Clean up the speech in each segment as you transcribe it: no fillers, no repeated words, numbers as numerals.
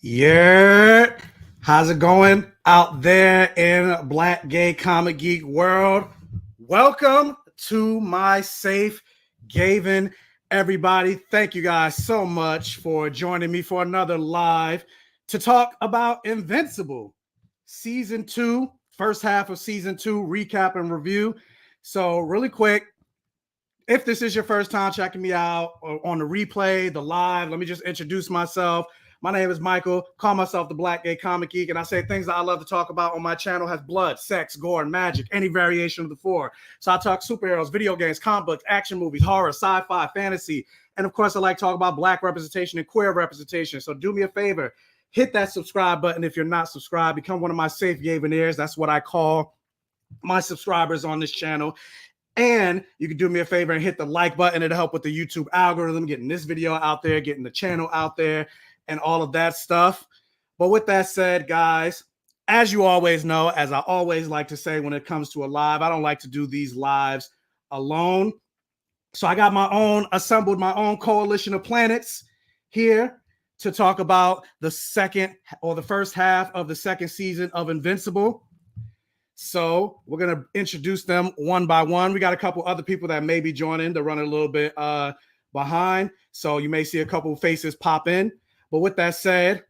Yeah, how's it going out there in Black Gay Comic Geek world? Welcome to my Safe Gayven, everybody. Thank you guys so much for joining me for another live to talk about Invincible, season 2, first half of season 2, recap and review. So, really quick, if this is your first time checking me out or on the replay, the live, let me just introduce myself. My name is Michael, call myself the Black Gay Comic Geek, and I say things that I love to talk about on my channel has blood, sex, gore, and magic, any variation of the four. So I talk superheroes, video games, comic books, action movies, horror, sci-fi, fantasy, and of course I like to talk about Black representation and queer representation. So do me a favor, hit that subscribe button if you're not subscribed. Become one of my Safe Gayveneers. That's what I call my subscribers on this channel. And you can do me a favor and hit the like button. It'll help with the YouTube algorithm, getting this video out there, getting the channel out there, and all of that stuff. But with that said, guys, as you always know, as I always like to say when it comes to a live, I don't like to do these lives alone. So I got assembled my own coalition of planets here to talk about the first half of the second season of Invincible. So we're going to introduce them one by one. We got a couple other people that may be joining. They're running a little bit behind. So you may see a couple faces pop in. But with that said,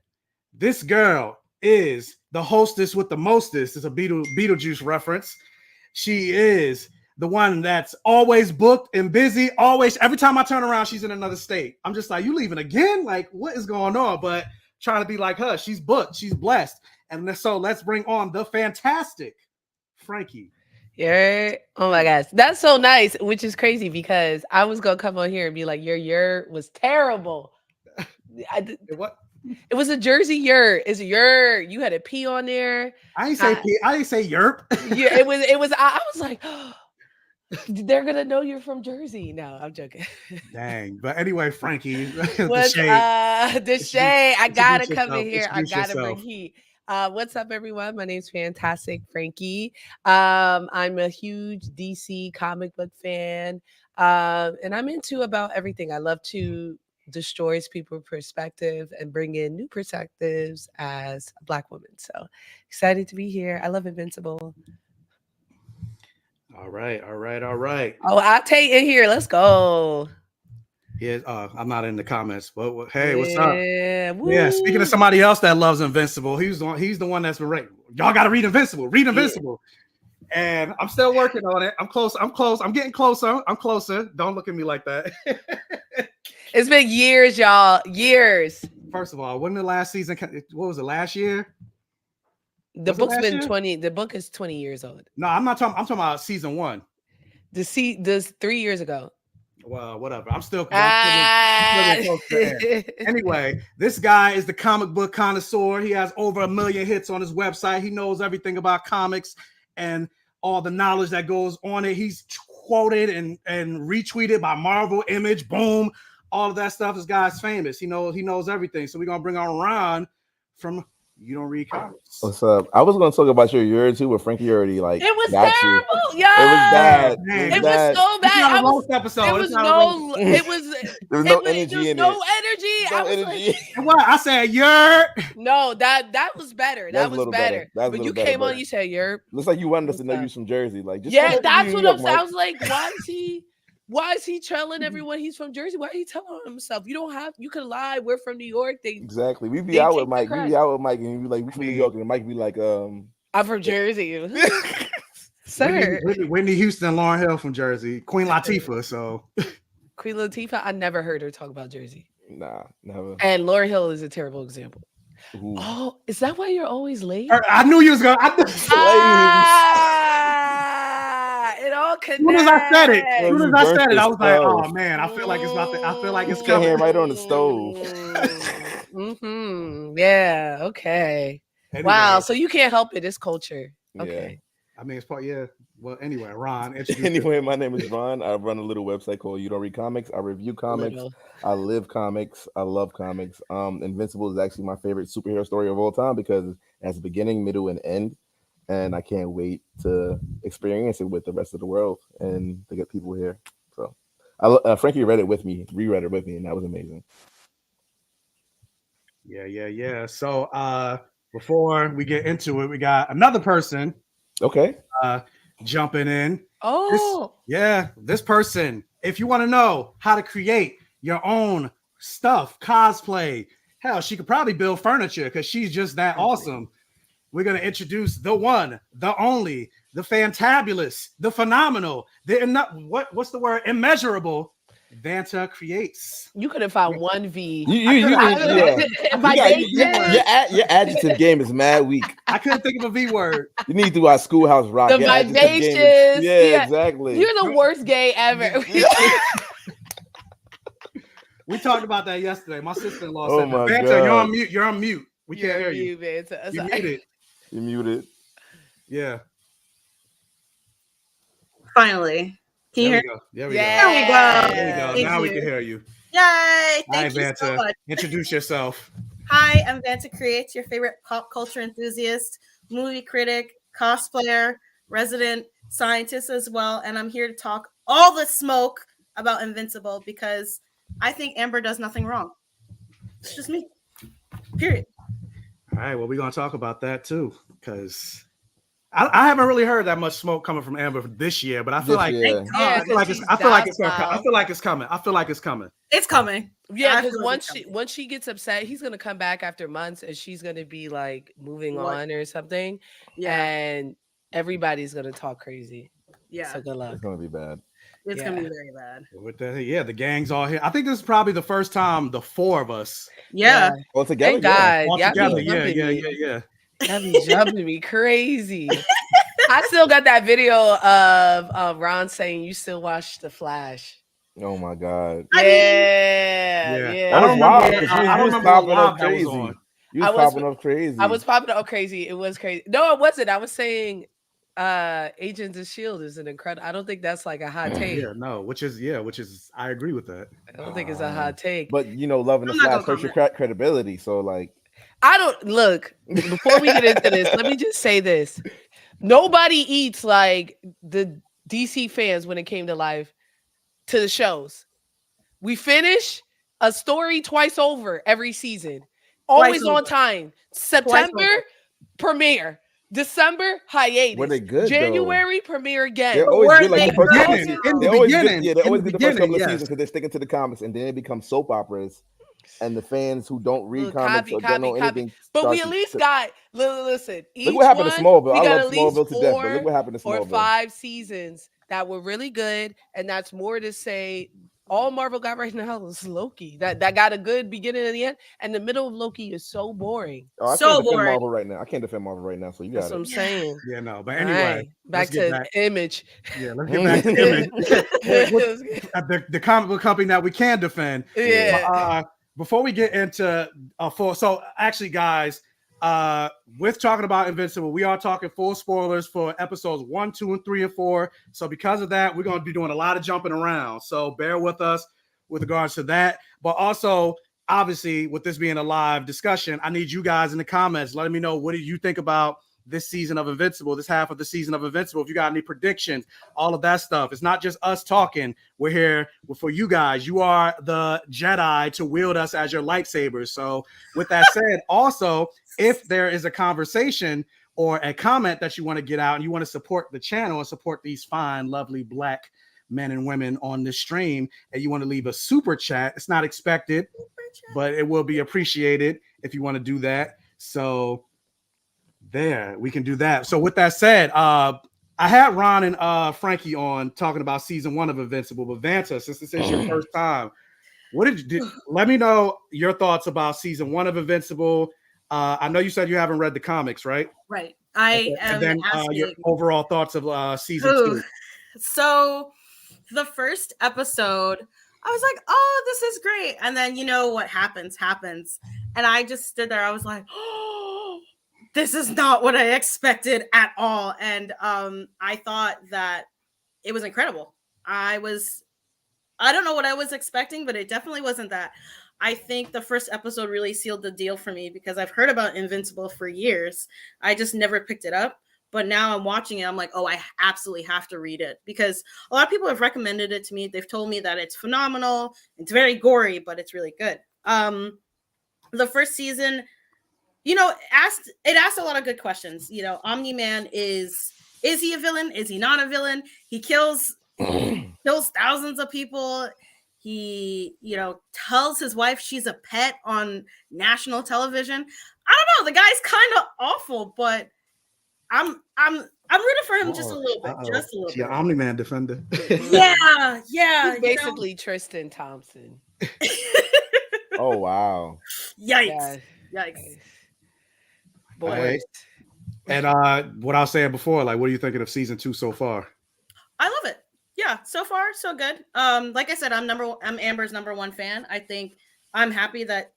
this girl is the hostess with the mostest. It's a Beetlejuice reference. She is the one that's always booked and busy. Always, every time I turn around, she's in another state. I'm just like, you leaving again? Like, what is going on? But trying to be like her. She's booked. She's blessed. And so let's bring on the fantastic Frankey. Yeah. Oh my gosh. That's so nice, which is crazy because I was going to come on here and be like, your was terrible. What? It was a Jersey yurt. It's your. You had a P on there. I didn't say P. I didn't say yerp. Yeah, it was. I was like, oh, they're gonna know you're from Jersey. No, I'm joking. Dang. But anyway, Frankey, What's the shade? I gotta come in here. I gotta bring heat. What's up, everyone? My name's Fantastic Frankey. I'm a huge DC comic book fan, and I'm into about everything. I love to destroy people's perspective and bring in new perspectives as a Black woman. So excited to be here. I love Invincible. All right. Oh, I'll take it here. Let's go. Yeah, I'm not in the comments, but hey, what's up? Woo. Yeah, speaking of somebody else that loves Invincible, he's the one that's been right. Y'all got to read Invincible. Read Invincible. Yeah. And I'm still working on it. I'm close. I'm getting closer. I'm closer. Don't look at me like that. It's been years, y'all. Years. First of all, when the last season? What was it? Last year? The book's been 20. The book is 20 years old. No, I'm not talking. I'm talking about season 1. This 3 years ago. Well, whatever. I'm still close to Anyway, this guy is the comic book connoisseur. He has over 1 million hits on his website. He knows everything about comics and all the knowledge that goes on it. He's quoted and retweeted by Marvel, Image, Boom, all of that stuff. This guy's famous. He knows everything. So we're gonna bring on Ron from You Don't Read Comics. What's up? I was going to talk about your year too, but Frankie already like. It was terrible. Yeah, it was bad. It was so bad. There was no energy in it. No energy. What I said, "Yer." No, that was better. That was better. But you came on, you said, "Yer." Looks like you wanted us to know you from Jersey, like. Just that's what I'm saying. I was like, why is he telling everyone he's from Jersey? Why are he telling himself? You could lie. We're from New York. Exactly. We be out with Mike. And we be like, we from New York, and Mike be like, I'm from Jersey. Sir. Whitney Houston, Lauryn Hill from Jersey. Queen Latifah. So Queen Latifah, I never heard her talk about Jersey. Nah, never. And Lauryn Hill is a terrible example. Ooh. Oh, is that why you're always late? I knew you was gonna. It all connects. As soon as I said it, I was like, "Oh man, I feel like it's about to. I feel like it's coming." Right on the stove. Yeah. Okay. Anyway. Wow. So you can't help it. It's culture. Okay. Yeah. I mean, it's part. Yeah. Well, anyway, Ron. Anyway, my name is Ron. I run a little website called You Don't Read Comics. I review comics. I live comics. I love comics. Invincible is actually my favorite superhero story of all time because it has a beginning, middle, and end. And I can't wait to experience it with the rest of the world and to get people here. So, Frankie reread it with me, and that was amazing. Yeah. So before we get into it, we got another person Okay. jumping in. Oh, This person. If you want to know how to create your own stuff, cosplay, hell, she could probably build furniture because she's just that awesome. We're gonna introduce the one, the only, the fantabulous, the phenomenal, what's the word? Immeasurable. Vanta creates. you could have found one V. Your adjective game is mad weak. I couldn't think of a V word. You need to do our schoolhouse rock. The vivacious. Yeah, exactly. You're the worst gay ever. We talked about that yesterday. My sister-in-law said, my Vanta, God. you're on mute. You're on mute. We can't hear you. Vanta. You muted. You muted. Yeah. Finally. Can you hear? There we go. There we go. Now we can hear you. Yay! Hi, Thank you Vanta. so much. Introduce yourself. Hi, I'm Vanta Creates, your favorite pop culture enthusiast, movie critic, cosplayer, resident scientist as well, and I'm here to talk all the smoke about Invincible because I think Amber does nothing wrong. It's just me. Period. All right, well, we're gonna talk about that too, because I haven't really heard that much smoke coming from Amber this year, but I feel like I feel like it's coming. It's coming. Yeah, because once she gets upset, he's gonna come back after months, and she's gonna be like moving on or something. Yeah, and everybody's gonna talk crazy. Yeah, so good luck. It's gonna be bad. It's gonna be very bad. With the gang's all here. I think this is probably the first time the four of us. Yeah. All together. Thank God. All together. Yeah. That be jumping me crazy. I still got that video of Ron saying you still watch The Flash. Oh my God. Yeah. That was wild. I don't remember popping up crazy. You was popping up crazy. I was popping up crazy. It was crazy. No, it wasn't. I was saying Agents of S.H.I.E.L.D. is an incredible. I don't think that's like a hot take. Which is I agree with that. I don't think it's a hot take. But loving The Flash hurts your credibility. So like, I don't look. Before we get into this, let me just say this: nobody eats like the DC fans when it came to life to the shows. We finish a story twice over every season, always on time. September premiere. December hiatus. Were they good? January premiere again. They're always good. Like the first couple they always get the first couple of seasons because they're sticking to the comics, and then they become soap operas. And the fans who don't read comics or don't know anything, but we at least got listen. Look what happened to Smallville. I love Smallville to death, but look what happened to Smallville. 4 or 5 seasons that were really good, and that's more to say. All Marvel got right now is Loki. That got a good beginning and the end, and the middle of Loki is so boring. Oh, I can't defend Marvel right now. I can't defend Marvel right now, so you got That's what I'm saying. Yeah, no, but anyway, back to Image. Yeah, let's get back to Image. the comic book company that we can defend. Yeah. Before we get into so actually, guys, with talking about Invincible, we are talking full spoilers for episodes 1, 2, and 3, and 4. So because of that, we're going to be doing a lot of jumping around. So bear with us with regards to that. But also, obviously, with this being a live discussion, I need you guys in the comments letting me know what do you think about this season of Invincible, this half of the season of Invincible. If you got any predictions, all of that stuff. It's not just us talking. We're here for you guys. You are the Jedi to wield us as your lightsabers. So with that said, also, if there is a conversation or a comment that you want to get out and you want to support the channel and support these fine, lovely Black men and women on this stream, and you want to leave a super chat, it's not expected, but it will be appreciated if you want to do that. So there, we can do that. So with that said, I had Ron and Frankey on talking about season 1 of Invincible, but Vanta, since this is your first time, what did you do? Let me know your thoughts about season 1 of Invincible. I know you said you haven't read the comics, right? Right. I am. And then your overall thoughts of season 2. So the first episode, I was like, oh, this is great. And then what happens. And I just stood there. I was like, oh, this is not what I expected at all. And I thought that it was incredible. I don't know what I was expecting, but it definitely wasn't that. I think the first episode really sealed the deal for me because I've heard about Invincible for years. I just never picked it up. But now I'm watching it. I'm like, oh, I absolutely have to read it because a lot of people have recommended it to me. They've told me that it's phenomenal. It's very gory, but it's really good. the first season, it asked a lot of good questions. Omni-Man is he a villain? Is he not a villain? He kills thousands of people. He, tells his wife she's a pet on national television. I don't know. The guy's kind of awful, but I'm rooting for him just a little bit. Just a little bit. Yeah, Omni-Man defender. Yeah. He's basically Tristan Thompson. Oh wow. Yikes. Boy. Right. And what I was saying before, like, what are you thinking of season 2 so far? I love it. Yeah, so far so good. Like I said, I'm Amber's number one fan. I think I'm happy that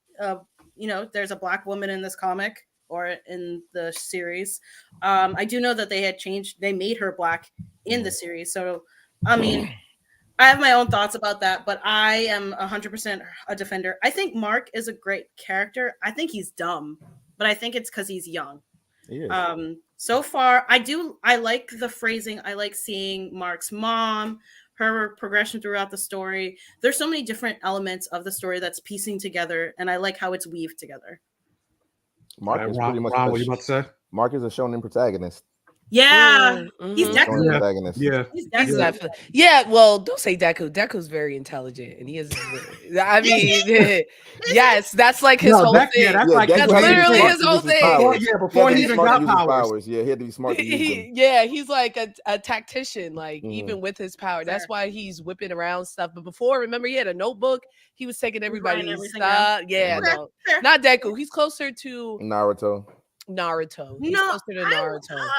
there's a Black woman in this comic or in the series. I do know that they made her Black in the series. So I mean, I have my own thoughts about that, but I am 100% a defender. I think Mark is a great character. I think he's dumb, but I think it's because he's young. So far, I like the phrasing. I like seeing Mark's mom, her progression throughout the story. There's so many different elements of the story that's piecing together, and I like how it's weaved together. Mark is pretty much Ron, what you about to say? Mark is a shonen protagonist. Yeah, he's Deku. Yeah. He's Deku. Exactly. Yeah, well, don't say Deku. Deku's very intelligent, and he is. I mean, yes, that's like his whole thing. Yeah, that's literally his whole thing. Before he even got powers. Yeah, he had to be smart to use them. Yeah, he's like a tactician, like even with his power. That's why he's whipping around stuff. But before, remember, he had a notebook. He was taking everybody's stuff. Yeah, no, not Deku. He's closer to Naruto. He's closer to Naruto.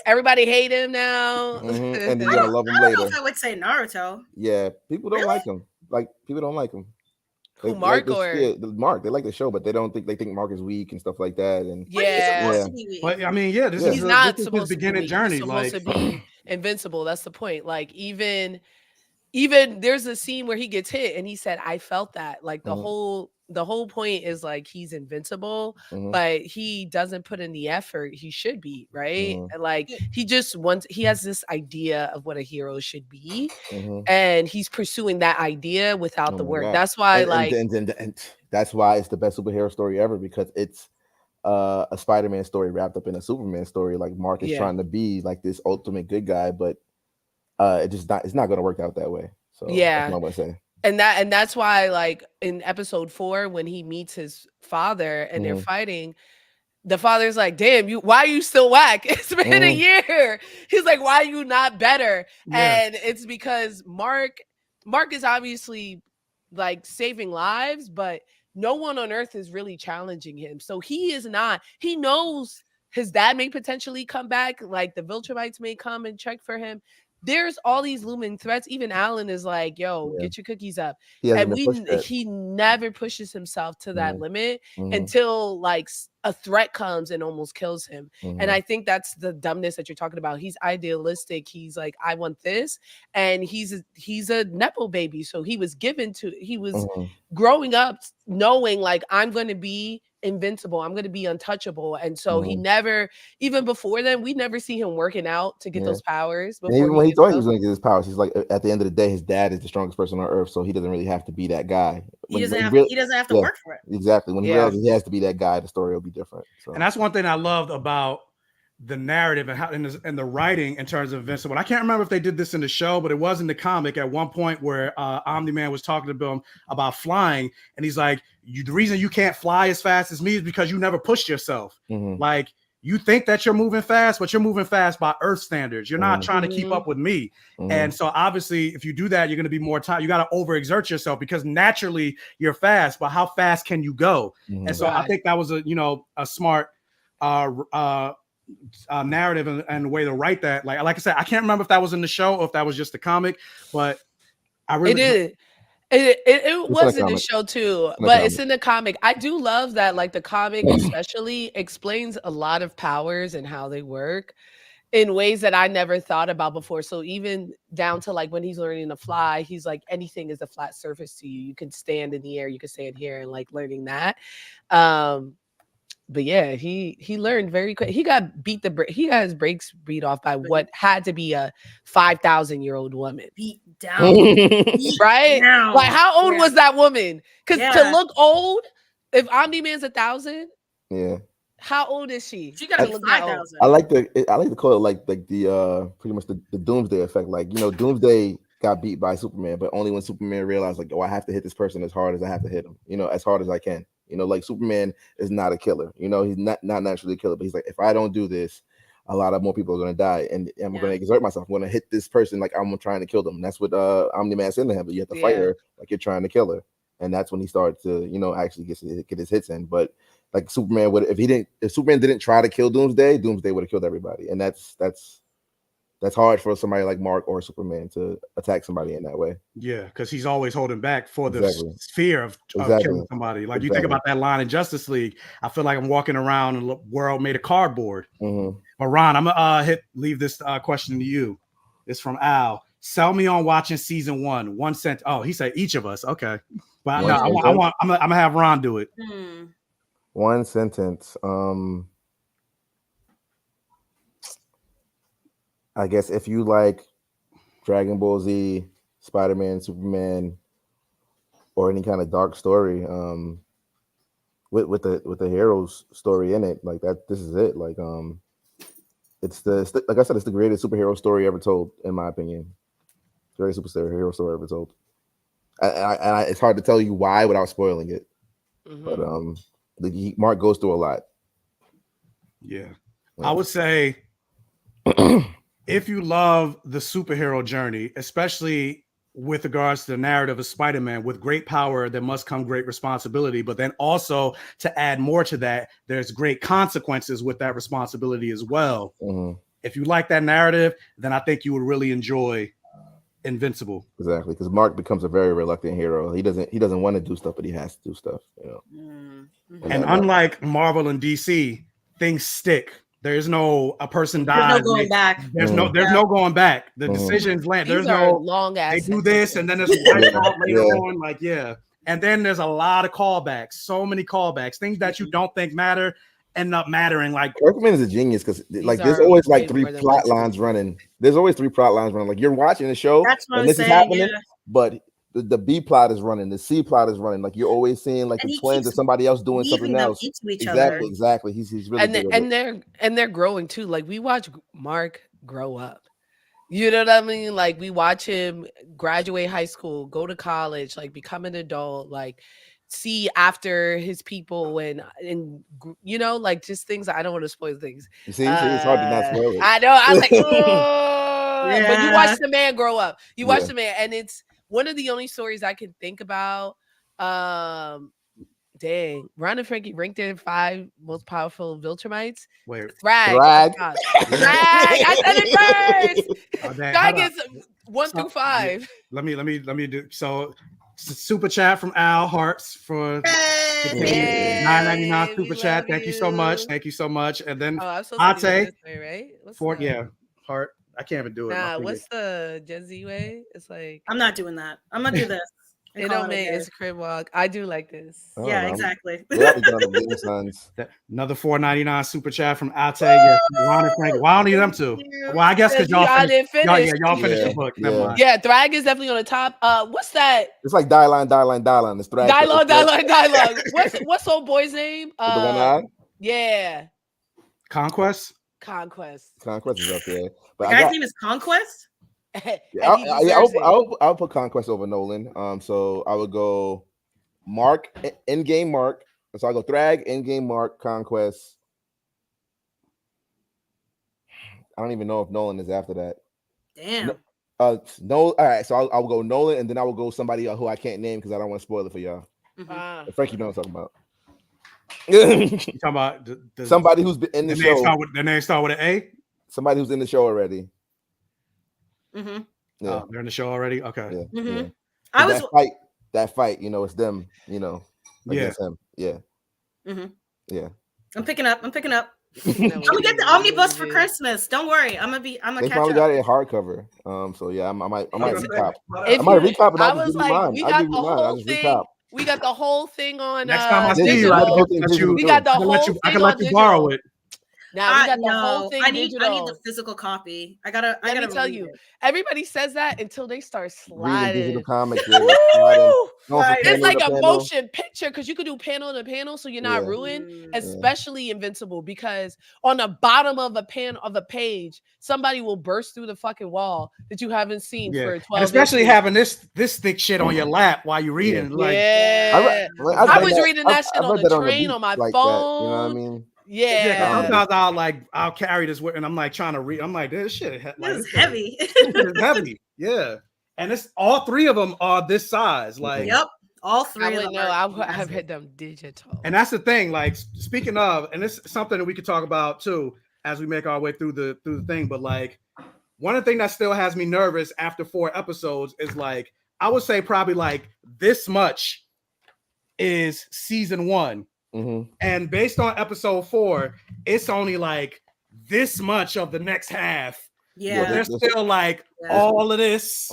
Everybody hate him now. And you're gonna love him later. I don't know if I would say Naruto. Yeah, people don't like him. People don't like him. Mark Mark? They like the show, but they think Mark is weak and stuff like that. And But I mean, this he's not supposed his beginning journey. He's supposed to be invincible. That's the point. Like even there's a scene where he gets hit, and he said, "I felt that." Like the whole point is like he's invincible, but he doesn't put in the effort he should be, right? Like he has this idea of what a hero should be, and he's pursuing that idea without the work. God. That's why and that's why it's the best superhero story ever, because it's a Spider-Man story wrapped up in a Superman story. Like Mark is trying to be like this ultimate good guy, but it's not going to work out that way. So that's what I'm going to say. And that's why, like in episode 4, when he meets his father and they're fighting, the father's like, "Damn, why are you still whack? It's been a year." He's like, "Why are you not better?" Yeah. And it's because Mark is obviously like saving lives, but no one on Earth is really challenging him. So he is not. He knows his dad may potentially come back, like the Viltrumites may come and check for him. There's all these looming threats. Even Alan is like, "Yo, get your cookies up." And he never pushes himself to that limit until like a threat comes and almost kills him. And I think that's the dumbness that you're talking about. He's idealistic. He's like, "I want this." And he's a Nepo baby. So he was growing up knowing like, I'm going to be invincible, I'm going to be untouchable. And so he never, even before then, we never see him working out to get those powers. Even when he thought he was going to get his powers, he's like, at the end of the day, his dad is the strongest person on Earth, so he doesn't really have to be that guy. He doesn't have to work for it. Exactly. When he realizes he has to be that guy, the story will be different. So. And that's one thing I loved about the narrative and how and the writing in terms of Invincible. I can't remember if they did this in the show, but it was in the comic at one point where Omni-Man was talking to him about flying, and he's like, the reason you can't fly as fast as me is because you never pushed yourself. Like, you think that you're moving fast, but you're moving fast by Earth standards. You're not trying to keep up with me. And so obviously, if you do that, you're going to be more time. You got to overexert yourself because naturally you're fast, but how fast can you go? And so I think that was a smart narrative and way to write that. Like I said, I can't remember if that was in the show or if that was just the comic, but I really It was in the show too, but it's in the comic. I do love that, like the comic especially explains a lot of powers and how they work in ways that I never thought about before. So even down to like when he's learning to fly, he's like, anything is a flat surface to you. You can stand in the air, you can stand here, and like learning that. But yeah, he learned very quick. He got his brakes beat off by what had to be a 5,000-year-old woman. Beat down. Right? Down. Like, how old was that woman? Because to look old, If Omni-Man's 1,000, yeah. How old is she? She got to be 5,000. I like to call it like the pretty much the doomsday effect. Like, you know, Doomsday got beat by Superman, but only when Superman realized, like, oh, I have to hit this person as hard as I have to hit him, you know, as hard as I can. You know, like, Superman is not a killer. You know, he's not naturally a killer, but he's like, if I don't do this, a lot of more people are going to die, and I'm going to exert myself. I'm going to hit this person like I'm trying to kill them. And that's what Omni-Man said to him, but you have to fight her like you're trying to kill her. And that's when he started to, you know, actually get his hits in. But like Superman would, if Superman didn't try to kill Doomsday would have killed everybody. And that's hard for somebody like Mark or Superman to attack somebody in that way. Yeah, because he's always holding back for the fear of killing somebody. Like you think about that line in Justice League, I feel like I'm walking around in a world made of cardboard. Mm-hmm. But Ron, I'm gonna leave this question to you. It's from Al. Sell me on watching season 1. 1 cent. Oh, he said each of us. Okay, but I'm gonna have Ron do it. 1 sentence. I guess if you like Dragon Ball Z, Spider-Man, Superman, or any kind of dark story, with the hero's story in it, like that, this is it. Like it's like I said, it's the greatest superhero story ever told, in my opinion. Greatest superhero story ever told. And it's hard to tell you why without spoiling it. But Mark goes through a lot. Yeah. I would say if you love the superhero journey, especially with regards to the narrative of Spider-Man, with great power, there must come great responsibility. But then also to add more to that, there's great consequences with that responsibility as well. If you like that narrative, then I think you would really enjoy Invincible. Exactly, because Mark becomes a very reluctant hero. He doesn't want to do stuff, but he has to do stuff. You know. And unlike Marvel and DC, things stick. There's no a person dies. There's no going back. There's no going back. The decisions land. There's no long ass. They do this and then there's a out later on. Like and then there's a lot of callbacks. So many callbacks. Things that you don't think matter end up mattering. Like Kirkman is a genius because like there's always like 3 plot lines running. There's always 3 plot lines running. Like you're watching the show and this is happening, but the B plot is running, the C plot is running. Like you're always seeing like the twins or somebody else doing something else. Exactly. He's really and they're growing too. Like we watch Mark grow up. You know what I mean? Like we watch him graduate high school, go to college, like become an adult, like see after his people and you know, like just things. I don't want to spoil things. You see, it's hard to not spoil it. I know. I was like, but you watch the man grow up. You watch the man, and it's one of the only stories I can think about. Dang, Ron and Frankey ranked in 5 most powerful Viltrumites. Wait, Thrag. I said it first. Guy gets 1 through 5. Let me do so. Super chat from Al Hearts for $9.99 super chat. Thank you so much. And then Ate right? for heart. I can't even do it. Nah, what's the Gen Z way? It's like I'm not doing that. I'm gonna do this. It don't make it's a crib walk. I do like this. Exactly. Another $4.99 super chat from Ate. Ron and Frank. Why don't need them two? Well, I guess because y'all finished the book. Yeah, Thrag is definitely on the top. What's that? It's like dialogue. It's Thrag. Dialogue. What's old boy's name? The one eye? Yeah. Conquest is up there. But the guy's name is Conquest. I'll put Conquest over Nolan. So I would go Mark, Endgame Mark. So I go Thrag, Endgame Mark, Conquest. I don't even know if Nolan is after that. Damn. No. All right. So I'll go Nolan, and then I will go somebody who I can't name because I don't want to spoil it for y'all. Frank, you know what I'm talking about. You talking about somebody who's been in the show. Their name start with an A. Somebody who's in the show already. Yeah, they're in the show already. Okay. Yeah. That fight. You know, it's them. You know, against him. Yeah. Yeah. I'm picking up. I'm gonna get the omnibus for Christmas. Don't worry. I'm gonna They catch probably up. got it in hardcover. So yeah, I might recap. I might recap, and I'll give you mine. I'll just recap. We got the whole thing on. Next time I see you, I can let you borrow it. Now we got the whole thing digital. I need the physical copy. I gotta tell you. Everybody says that until they start sliding. Reading digital comics. It's like a motion picture because you could do panel to panel, so you're not ruined. Especially Invincible, because on the bottom of a page, somebody will burst through the fucking wall that you haven't seen for 12 and especially issues. having this thick shit on your lap while you're reading. I was reading that shit on the train on my phone. That, you know what I mean? Yeah. Sometimes I'll carry this with, and I'm like trying to read. I'm like, this shit is heavy. It's heavy. Yeah. And it's all three of them are this size. Like, yep. All three I of would them. know. I have hit them digital. And that's the thing. Like, speaking of, and this is something that we could talk about too as we make our way through the thing. But like, one of the things that still has me nervous after 4 episodes is like, I would say probably like this much is season 1. And based on episode 4, it's only like this much of the next half. Yeah, there's still like all of this.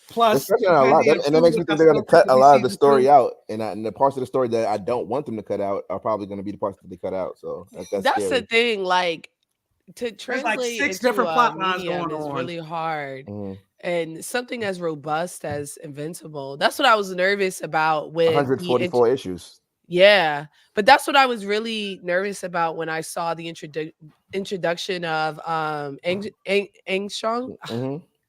Plus, a lot, and that makes me think they're going to cut a lot of the story out, and the parts of the story that I don't want them to cut out are probably going to be the parts that they cut out. So that's the thing. Like, to translate like 6 different plot lines going is on. Really hard. And something as robust as Invincible. That's what I was nervous about with 144 issues. Yeah, but that's what I was really nervous about when I saw the introduction of Angstrong.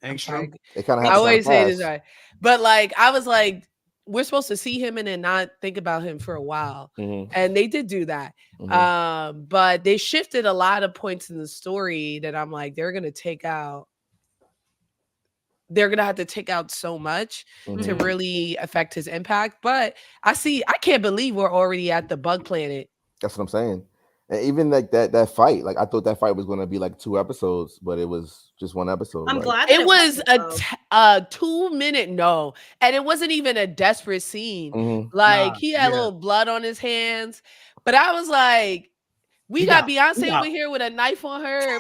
Angstrong. I always say this right, but like I was like, we're supposed to see him and then not think about him for a while, and they did do that. But they shifted a lot of points in the story that I'm like, they're gonna have to take out so much to really affect his impact. But I can't believe we're already at the bug planet. That's what I'm saying. And even like that fight, like I thought that fight was going to be like 2 episodes, but it was just 1 episode. I'm glad it was a 2-minute and it wasn't even a desperate scene. He had a little blood on his hands, but I was like, we got Beyonce over here with a knife on her.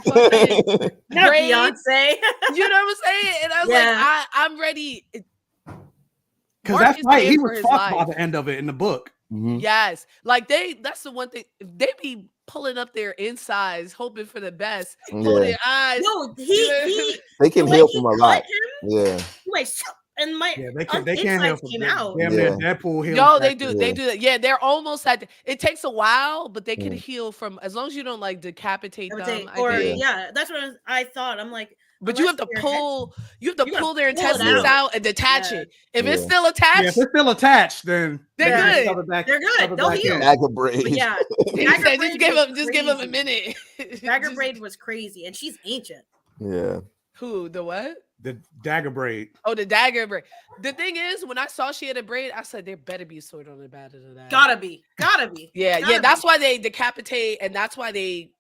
Not Beyonce. You know what I'm saying? And I was like, I'm ready. Because that fight, he was fucked by the end of it in the book. Yes. Like that's the one thing. They be pulling up their insides, hoping for the best. Pulling their eyes. No, they can heal from a lot. And they can't heal from out. Deadpool heals. Yo, they do. They do that. Yeah, they're almost at. It takes a while, but they can heal from as long as you don't like decapitate them. That's what I thought. I'm like, but you have to pull. You have to pull their intestines out and detach it. If it's still attached, then they're good. They're good. They'll heal. Dagger braid. Yeah, just give them a minute. Dagger braid was crazy, and she's ancient. Yeah. Who? The what? The dagger braid. Oh, the dagger braid. The thing is, when I saw she had a braid, I said there better be a sword on the back of that. Gotta be. Yeah. That's why they decapitate, and that's why they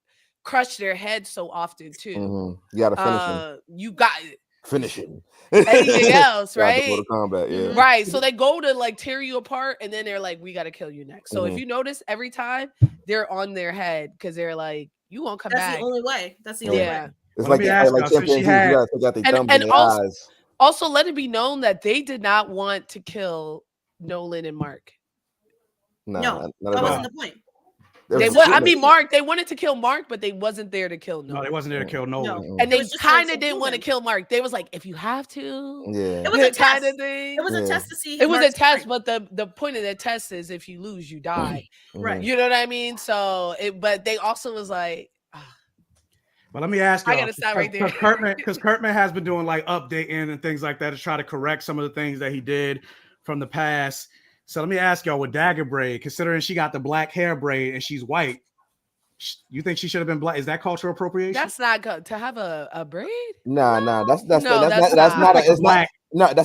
crush their head so often too. You gotta finish him. You got finish it. Anything else, right? Go to combat, Right. So they go to like tear you apart, and then they're like, "We got to kill you next." So if you notice, every time they're on their head because they're like, "You won't come back." That's the only way. That's the only way. It's like chimpanzees. You gotta take out their thumbs and eyes. Also, let it be known that they did not want to kill Nolan and Mark. No, that wasn't the point. Mark. They wanted to kill Mark, but they wasn't there to kill Nolan. No, they wasn't there to kill Nolan. And they kind of didn't want to kill Mark. They was like, if you have to, it was a kind test. of thing. It was a test to see. It was a test, but the point of the test is if you lose, you die. Right. You know what I mean? So, but they also was like. But let me ask you, I gotta stop right there. Because Kurtman has been doing like updating and things like that to try to correct some of the things that he did from the past. So let me ask y'all with dagger braid, considering she got the black hair braid and she's white, you think she should have been black? Is that cultural appropriation? That's not good to have a braid. Nah, that's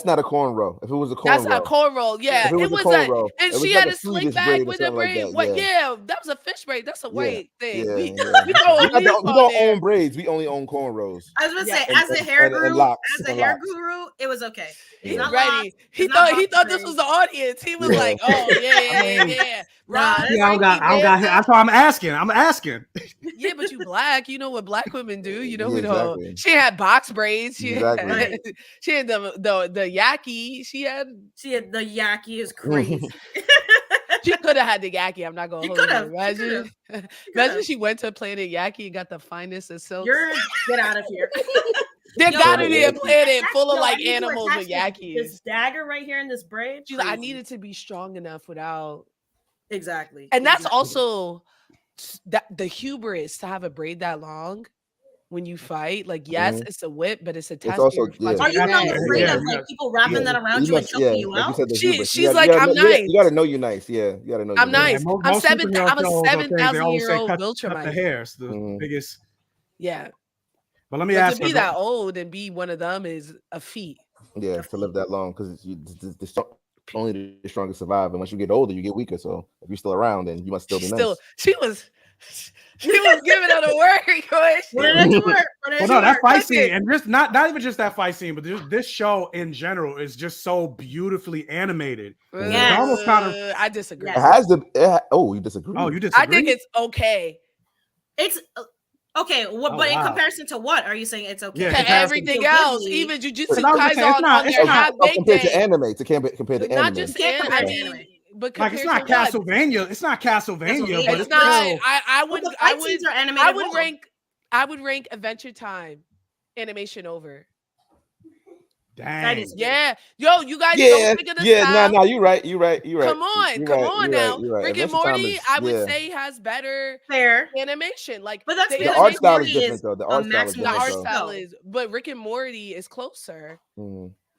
not a cornrow. If it was a cornrow, that's not cornrow. Yeah, it was cornrow. And she had a slick back with the braid. That was a fish braid. That's a white thing. We don't own braids. We only own cornrows. I was gonna say, as a hair guru, it was okay. He's ready. He thought this was the audience. He was like, "Oh yeah." I don't got hair. That's why I'm asking. Yeah, but you black. You know what black women do. You know we don't. Exactly. She had box braids. She had the yaki. She had the yaki is crazy. She could have had the Yaki. I'm not gonna hold you. Imagine she went to Planet Yaki and got the finest of silks. Get out of here. There gotta be a planet full of like animals with Yakis. This dagger right here in this braid. She's like, I needed to be strong enough without. Exactly. And that's also the hubris to have a braid that long. When you fight, like yes, it's a whip, but it's attached. Also, to your Are you not afraid of like people wrapping that around you and choking you out? She's like, I'm nice. You gotta know you're nice. Yeah, you gotta know. I'm nice. I'm 7,000 year old cut Viltrumite. The hair's the biggest. Yeah. But let me ask you. To be that old and be one of them is a feat. Yeah, to live that long because only the strongest survive, and once you get older, you get weaker. So if you're still around, then you must still be nice. She was giving her the work. Well, no, that fight scene, and just not even just that fight scene, but this show in general is just so beautifally animated. Yeah, almost kind of. I disagree. It has the. You disagree? Oh, you disagree? I think it's okay. It's okay. But in comparison to what are you saying? It's okay to everything else, even Jujutsu Kaisen on their compared to anime. Compared to anime, not just anime. But like it's not Castlevania. It's not Castlevania, but it's not. I would rank Adventure Time animation over. Dang. Yeah. Yo, you guys don't think of the style. No, you're right. Come on now. Rick and Morty, I would say has better animation. Like, but that's the art style is different though. The art style is, but Rick and Morty is closer.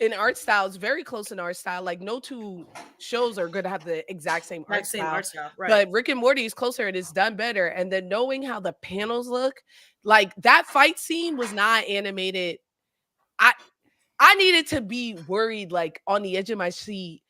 In art style, it's very close in art style. Like no two shows are going to have the exact same art style. Right. But Rick and Morty is closer and it's done better. And then knowing how the panels look, like that fight scene was not animated. I needed to be worried, like on the edge of my seat,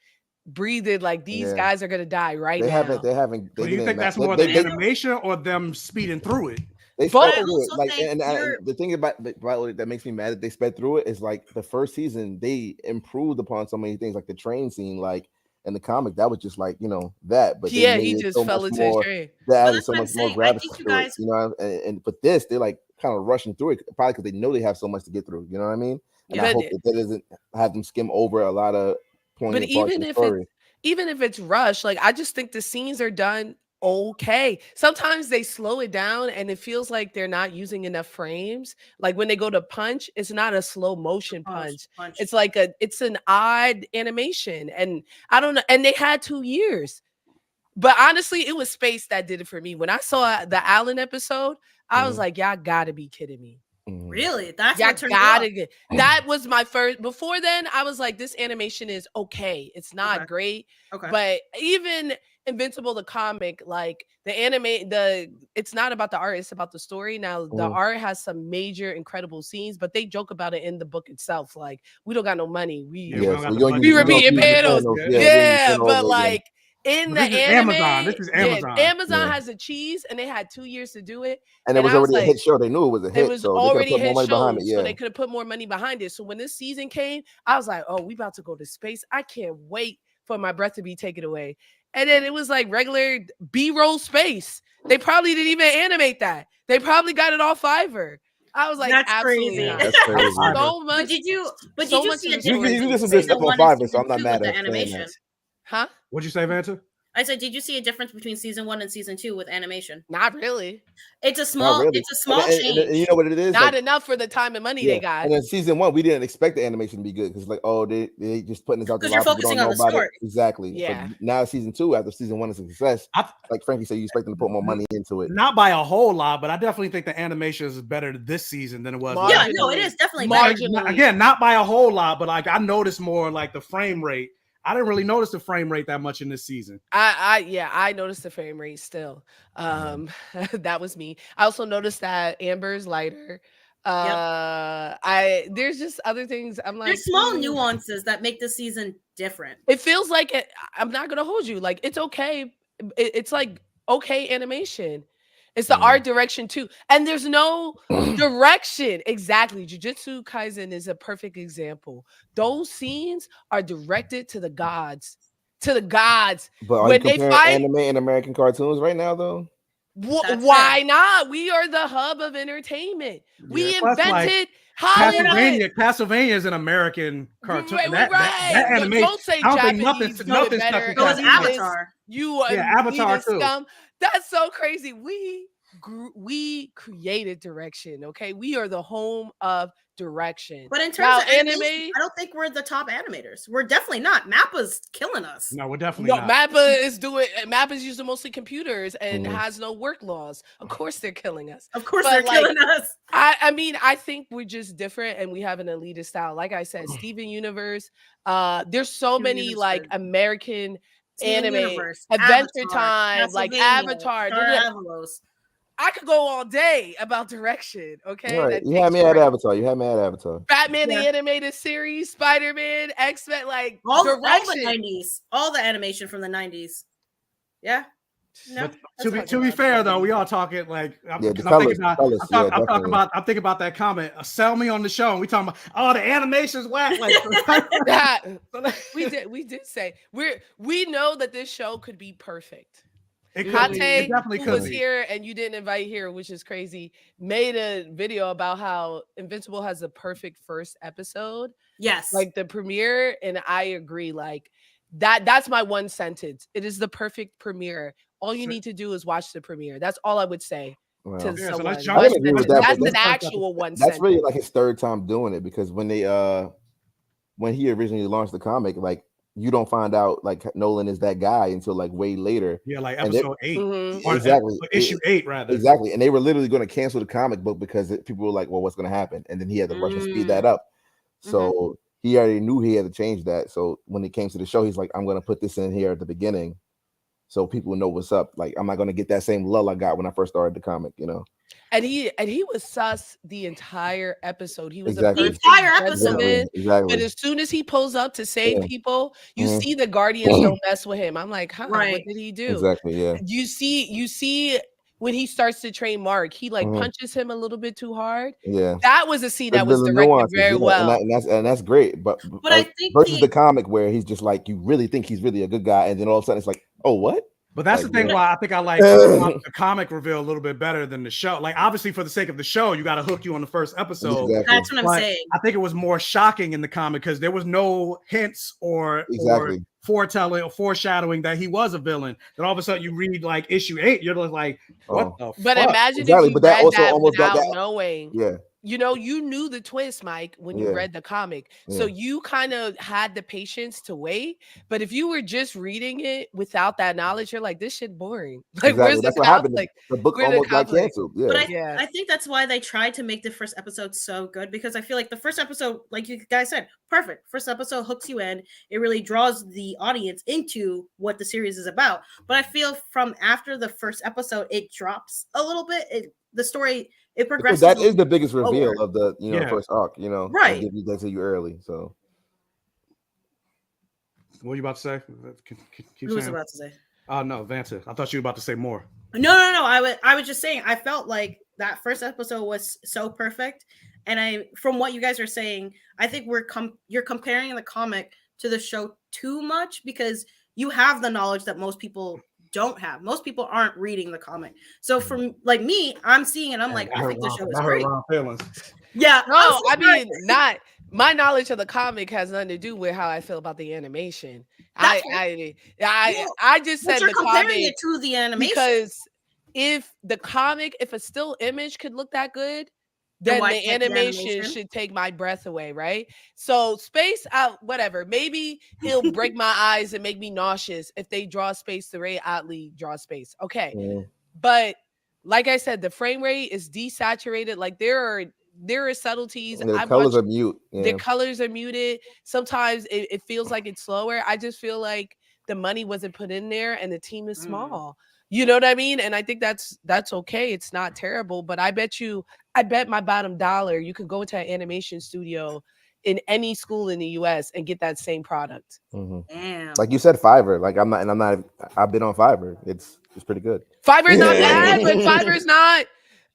breathing, like these guys are going to die right now. They haven't. Do you think that's more the animation or them speeding through it? They sped through it. Like, and the thing about that makes me mad that they sped through it is like the first season they improved upon so many things, like the train scene, like in the comic that was just like that. But he just fell into his train. That added so much more gravity to it, and but this they're like kind of rushing through it, probably because they know they have so much to get through. You know what I mean? And I hope that doesn't have them skim over a lot of points. But even if it's rushed, like I just think the scenes are done okay. Sometimes they slow it down and it feels like they're not using enough frames. Like when they go to punch, it's not a slow motion punch. It's like it's an odd animation. And I don't know. And they had 2 years. But honestly, it was space that did it for me. When I saw the Allen episode, I was like, y'all gotta be kidding me. Really? That's what turned me on. That was my first. Before then, I was like, this animation is okay. It's not great. Okay. But even Invincible, the comic, like it's not about the art, it's about the story. Now, the art has some major, incredible scenes, but they joke about it in the book itself. Like, we don't got no money. We repeating panels. But like, in the anime, this is Amazon. Amazon has the cheese, and they had 2 years to do it. And it was already a hit show. They knew it was a hit. It was already a hit show, so they could have put more money behind it. So when this season came, I was like, "Oh, we about to go to space! I can't wait for my breath to be taken away." And then it was like regular B-roll space. They probably didn't even animate that. They probably got it off Fiverr. I was like, that's crazy. That's crazy. So much. But did you see a difference? You did some good stuff on Fiverr, so I'm not mad at the animation. Huh? What'd you say, Vanta? I said, did you see a difference between season 1 and season 2 with animation? Not really. It's a small change. And you know what it is? Not enough for the time and money they got. And then season 1, we didn't expect the animation to be good because they just putting this out there. Because you're focusing on the story. Exactly. Yeah. But now season 2, after season 1 is a success, like Frankie said, you expect them to put more money into it. Not by a whole lot, but I definitely think the animation is better this season than it was. Yeah, no, it is definitely better. Again, not by a whole lot, but like I noticed more like the frame rate. I didn't really notice the frame rate that much in this season. I noticed the frame rate still. That was me. I also noticed that Amber's lighter. There's just other things. I'm like, there's small nuances that make the season different. It feels like it. I'm not gonna hold you. Like it's okay. It's like okay animation. It's the art direction too. And there's no direction. Exactly. Jujutsu Kaisen is a perfect example. Those scenes are directed to the gods. To the gods. But are you comparing anime and American cartoons right now, though? Why not? We are the hub of entertainment. We invented Hollywood. Castlevania is an American cartoon. Right. That animation. Don't say I don't think Japanese nothing's better. It was Avatar. You Avatar too. Scum. That's so crazy. We created direction. Okay, we are the home of direction. But in terms of animation, I don't think we're the top animators. We're definitely not. Mappa's killing us. No, we're definitely not. Mappa's using mostly computers and has no work laws. Of course they're killing us. Of course they're killing us. I mean, I think we're just different and we have an elitist style. Like I said, Steven Universe. There's so many like American anime, Adventure Time, like Avatar. I could go all day about direction. Okay, right. You had me at Avatar. Batman the animated series, Spider-Man, X-Men, like all the 90s, all the animation from the 90s. Yeah. No. To be fair though, we all talking like I'm thinking about that comment. Sell me on the show, and we talking about the animation's whack. Like we did say we know that this show could be perfect. It definitely who was here and you didn't invite here, which is crazy, made a video about how Invincible has the perfect first episode. Yes. Like the premiere. And I agree. Like that's my one sentence. It is the perfect premiere. All you need to do is watch the premiere. That's all I would say. Wow. To someone. I didn't agree with that, that's an actual one sentence. That's really like his third time doing it, because when he originally launched the comic, like, you don't find out like Nolan is that guy until like way later. Yeah, like episode 8. Exactly. Issue 8, rather. Exactly. And they were literally going to cancel the comic book because people were like, well, what's going to happen? And then he had to rush and speed that up. So he already knew he had to change that. So when it came to the show, he's like, I'm going to put this in here at the beginning so people know what's up. Like, I'm not going to get that same lull I got when I first started the comic, you know? And he was sus the entire episode. He was the entire episode. Exactly. But as soon as he pulls up to save people, you see the Guardians don't mess with him. I'm like, what did he do? Exactly. Yeah. You see when he starts to train Mark, he like punches him a little bit too hard. Yeah. That was a scene that was directed very well. And that's great. But I think versus the comic where he's just like, you really think he's really a good guy, and then all of a sudden it's like, oh, what? But that's like, the thing why I think I like the comic reveal a little bit better than the show. Like, obviously, for the sake of the show, you got to hook you on the first episode. Exactly. That's what I'm saying. I think it was more shocking in the comic because there was no hints or foretelling or foreshadowing that he was a villain. Then all of a sudden, you read like issue 8, you're like, what the But fuck? imagine if you read that without knowing. Yeah. You know, you knew the twist, Mike, when you read the comic. So you kind of had the patience to wait. But if you were just reading it without that knowledge, you're like, this shit boring. Like, where's the conflict? The book almost got canceled. Yeah. But I think that's why they tried to make the first episode so good, because I feel like the first episode, like you guys said, perfect. First episode hooks you in. It really draws the audience into what the series is about. But I feel from after the first episode, it drops a little bit. The story, it progresses. That is the biggest reveal of the first arc, right? They give that to you early. So, what were you about to say? Who was about to say? Oh no, Vanta. I thought you were about to say more. No. I was just saying. I felt like that first episode was so perfect, and from what you guys are saying, I think you're comparing the comic to the show too much, because you have the knowledge that most people don't have. Most people aren't reading the comic. So from like me, I'm seeing it. I'm like, I think the show is great. Yeah. No, I mean, not my knowledge of the comic has nothing to do with how I feel about the animation. I just said the comic it to the animation, because if a still image could look that good, then the animation should take my breath away, right? So space out, whatever. Maybe it'll break my eyes and make me nauseous if they draw space the way Otley draws space. Okay. Yeah. But like I said, the frame rate is desaturated. Like there are subtleties. And the colors are mute. Yeah. The colors are muted. Sometimes it feels like it's slower. I just feel like the money wasn't put in there and the team is small. You know what I mean? And I think that's okay. It's not terrible, but I bet my bottom dollar you could go into an animation studio in any school in the US and get that same product. Damn. Like you said, Fiverr. Like I've been on Fiverr. It's pretty good. Fiverr's not bad, but Fiverr's not.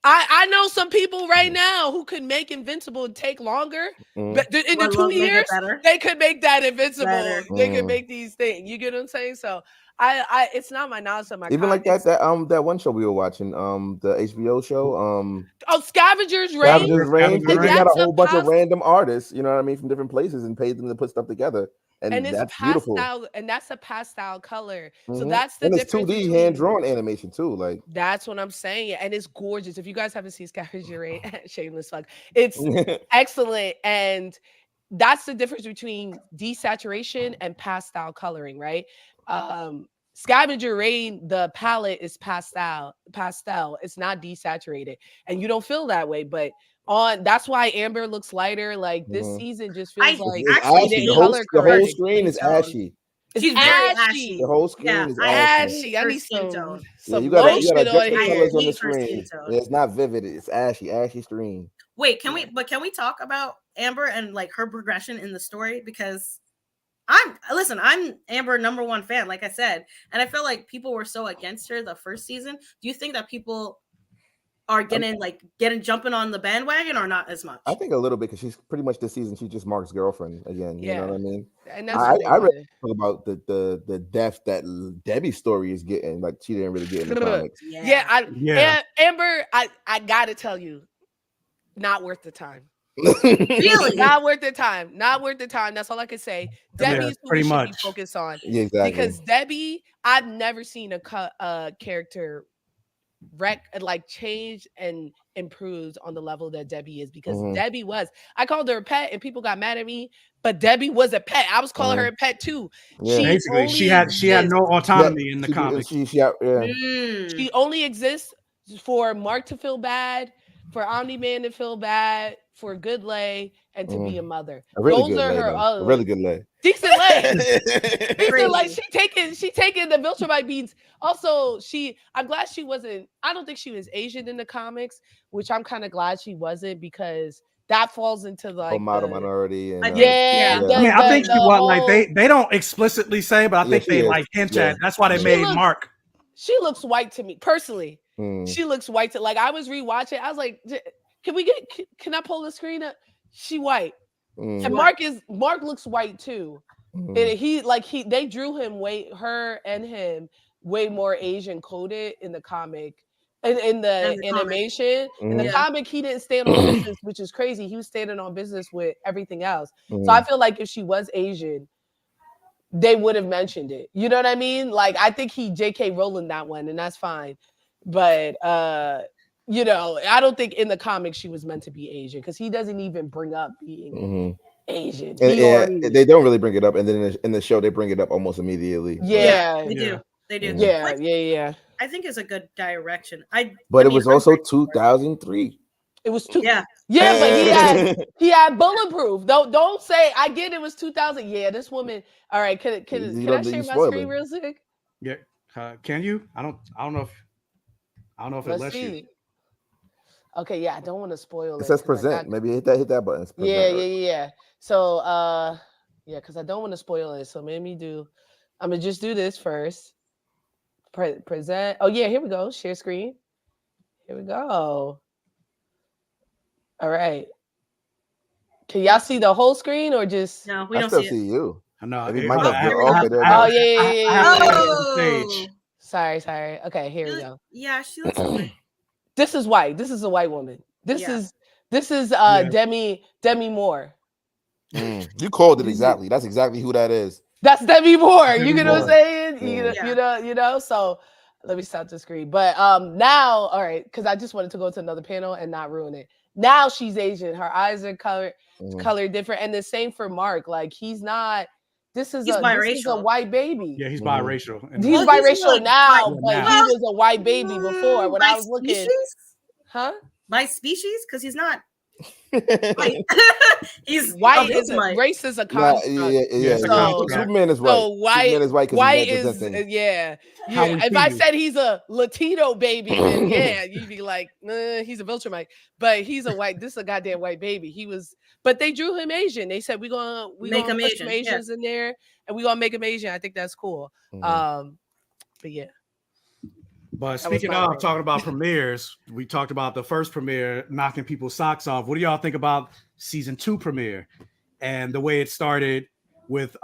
I know some people right now who could make Invincible take longer, but in the 2 years they could make that Invincible. They could make these things. You get what I'm saying? So it's not my knowledge of my even like that one show we were watching, the HBO show, Scavengers Reign. Scavengers Reign. They just got a whole bunch of past- random artists, you know what I mean, from different places, and paid them to put stuff together, and it's that's pastel, beautiful. and that's a pastel color. So Mhm. that's the and it's difference. 2D hand drawn animation too. Like that's what I'm saying, and it's gorgeous. If you guys haven't seen Scavengers Reign, shameless plug, it's excellent, and that's the difference between desaturation and pastel coloring, right? Scavenger Reign, the palette is pastel. It's not desaturated, and you don't feel that way. But that's why Amber looks lighter. Like this season just feels like it's ashy. The whole screen is ashy. She's very ashy. The whole screen is ashy. I need some you gotta lotion get on the here. colors on the screen. Yeah, it's not vivid. It's ashy screen. Wait, can we talk about Amber and like her progression in the story? Because I'm Amber #1 fan, like I said, and I feel like people were so against her the first season. Do you think that people are jumping on the bandwagon or not as much? I think a little bit because she's pretty much this season she's just Mark's girlfriend again. You know what I mean? And that's I really talk about the depth that Debbie's story is getting. Like she didn't really get in the comics. Amber, I gotta tell you, not worth the time. Really? Not worth the time. Not worth the time. That's all I can say. Debbie's who we should be focused on. Yeah, exactly. Because Debbie, I've never seen a character change and improves on the level that Debbie is, because Debbie I called her a pet and people got mad at me, but Debbie was a pet. I was calling her a pet too. Yeah. Basically, she had no autonomy in the comics. She only exists for Mark to feel bad, for Omni-Man to feel bad, for Good Lay, and to be a mother. A really Those good are lay, her a really good lay. Decent lay. Decent lay. She taking the Viltrumite beans. Also, I'm glad she wasn't, I don't think she was Asian in the comics, which I'm kind of glad she wasn't, because that falls into like model minority. And, I mean, I think she was like they don't explicitly say, but I think they like hint at. That's why they made Mark. She looks white to me personally. She looks white to, like, I was rewatching. I was like, can I pull the screen up? She white. And Mark looks white too. And they drew him her and him way more Asian coded in the comic. In the animation. In the comic, he didn't stand on business, which is crazy. He was standing on business with everything else. So I feel like if she was Asian, they would have mentioned it. You know what I mean? Like, I think he J.K. Rowling that one, and that's fine. But you know, I don't think in the comics she was meant to be Asian, because he doesn't even bring up being Asian. They don't really bring it up, and then in the show they bring it up almost immediately. They do. Yeah. I think it's a good direction. But it was also 2003. It was but he had Bulletproof. Don't say, I get it was 2000. Yeah, this woman. All right, can I share my screen real quick? Yeah, can you? I don't know if it lets you. Okay, yeah, I don't want to spoil it. It says present. Maybe hit that button. Yeah. So because I don't want to spoil it. So maybe I'm gonna just do this first. Present. Oh yeah, here we go. Share screen. Here we go. All right. Can y'all see the whole screen or just? No, we don't see you. I know. Sorry. Okay, here we go. Yeah, she looks like. This is white. This is a white woman. This is Demi Moore. You called it exactly. That's exactly who that is. That's Demi Moore. You get what I'm saying? You know. So let me stop the screen. But now, all right, because I just wanted to go to another panel and not ruin it. Now she's Asian. Her eyes are colored different, and the same for Mark. Like, he's not. This is a white baby. Yeah, he's biracial. He's biracial now, but he was a white baby before. When I was looking, by species, because he's not. He's white. Race is a construct. Superman is white. So white is If I said he's a Latino baby, then you'd be like, he's a Viltrumite. But he's a white. This is a goddamn white baby. He was. But they drew him Asian. They said we gonna put some Asians in there, and we gonna make him Asian. I think that's cool. But yeah. But speaking of talking about premieres, we talked about the first premiere knocking people's socks off. What do y'all think about season 2 premiere and the way it started with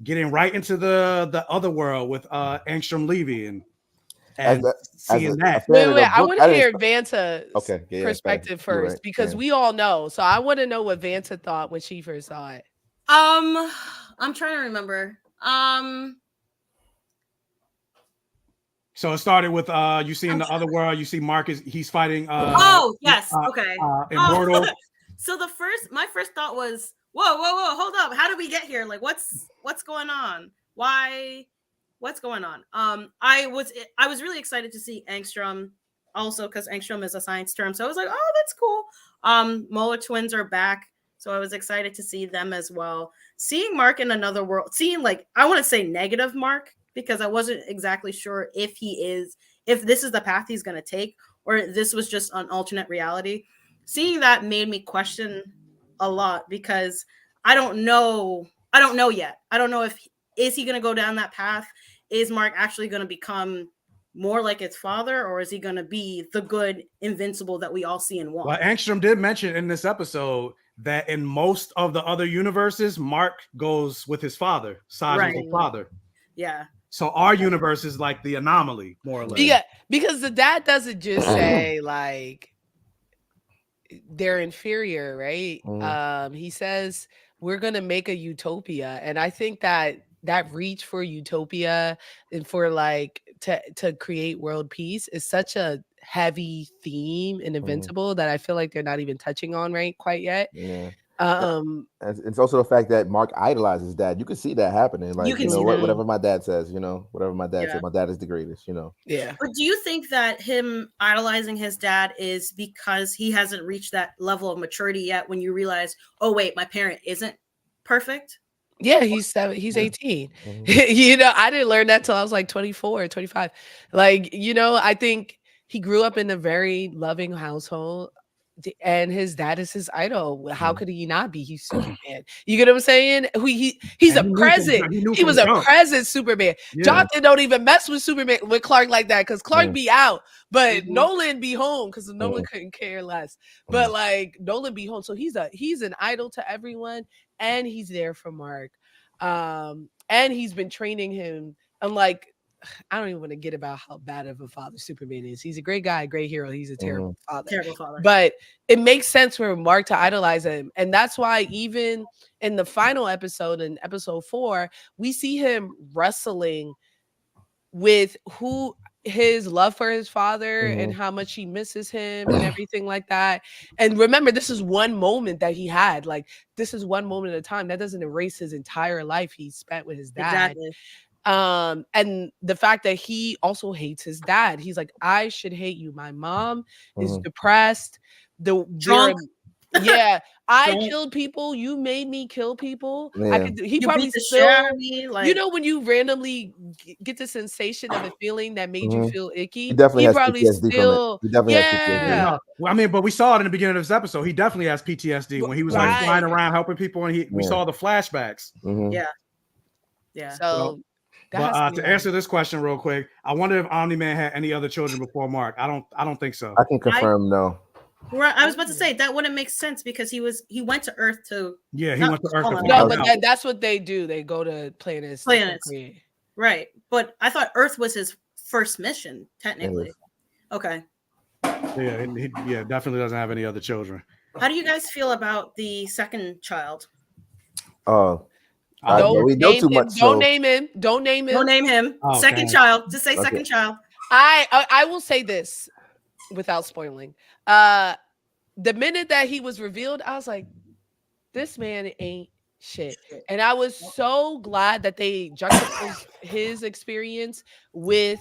getting right into the other world with Angstrom Levy and seeing that. Wait, I want to hear Vanta's perspective first, right, because we all know. So I want to know what Vanta thought when she first saw it. I'm trying to remember. So it started with you see in the other world, you see Marcus, he's fighting yes, okay. Immortal. So my first thought was, whoa, hold up. How did we get here? Like what's going on? Why? What's going on? I was really excited to see Angstrom, also because Angstrom is a science term. So I was like, oh, that's cool. Molar twins are back. So I was excited to see them as well. Seeing Mark in another world, seeing like, I want to say negative Mark, because I wasn't exactly sure if this is the path he's going to take, or this was just an alternate reality. Seeing that made me question a lot, because I don't know yet. I don't know is he going to go down that path? Is Mark actually going to become more like his father, or is he going to be the good Invincible that we all see in one? Well, Angstrom did mention in this episode that in most of the other universes, Mark goes with his father, sides with his father. Yeah. So our universe is like the anomaly, more or less. Yeah, because the dad doesn't just say like they're inferior, right? He says we're gonna make a utopia, and I think that reach for utopia and for like to create world peace is such a heavy theme in Invincible that I feel like they're not even touching on quite yet. Yeah. It's also the fact that Mark idolizes dad. You can see that happening. Like, whatever my dad says, whatever my dad said, my dad is the greatest, Yeah. But do you think that him idolizing his dad is because he hasn't reached that level of maturity yet, when you realize, oh wait, my parent isn't perfect? Yeah, he's 18. I didn't learn that till I was like 24, 25. Like, I think he grew up in a very loving household, and his dad is his idol. How could he not be? He's Superman. You get what I'm saying? He's a present. He was a present Superman. Yeah. Jonathan don't even mess with Superman with Clark like that, because Clark be out, but Nolan be home, because Nolan couldn't care less. But like Nolan be home, so he's an idol to everyone, and he's there for Mark. And he's been training him. Unlike, I don't even want to get about how bad of a father Superman is. He's a great guy, great hero. He's a terrible father. Terrible father. But it makes sense for Mark to idolize him. And that's why even in the final episode, in episode 4, we see him wrestling with his love for his father and how much he misses him and everything like that. And remember, this is one moment that he had. Like, this is one moment at a time. That doesn't erase his entire life he spent with his dad. Exactly. And the fact that he also hates his dad. He's like, I should hate you. My mom is depressed. Drunk. Yeah, I killed people. You made me kill people. Yeah. He probably still, when you randomly get the sensation of a feeling that made you feel icky. He definitely has probably PTSD still, from it. He definitely has PTSD. Well, I mean, but we saw it in the beginning of this episode. He definitely has PTSD when he was like flying around helping people, and we saw the flashbacks. Yeah. So. But to answer this question real quick, I wonder if Omni-Man had any other children before Mark. I don't think so. I can confirm no. Right, I was about to say that wouldn't make sense, because he went to Earth to. Yeah, he went to Earth. No, but that's what they do. They go to planets. Right, but I thought Earth was his first mission, technically. Okay. Yeah, he definitely doesn't have any other children. How do you guys feel about the second child? We know too much. Don't name him. Don't name him. Oh, second child. Just say second child. I will say this without spoiling. The minute that he was revealed, I was like, this man ain't shit. And I was so glad that they juxtaposed his experience with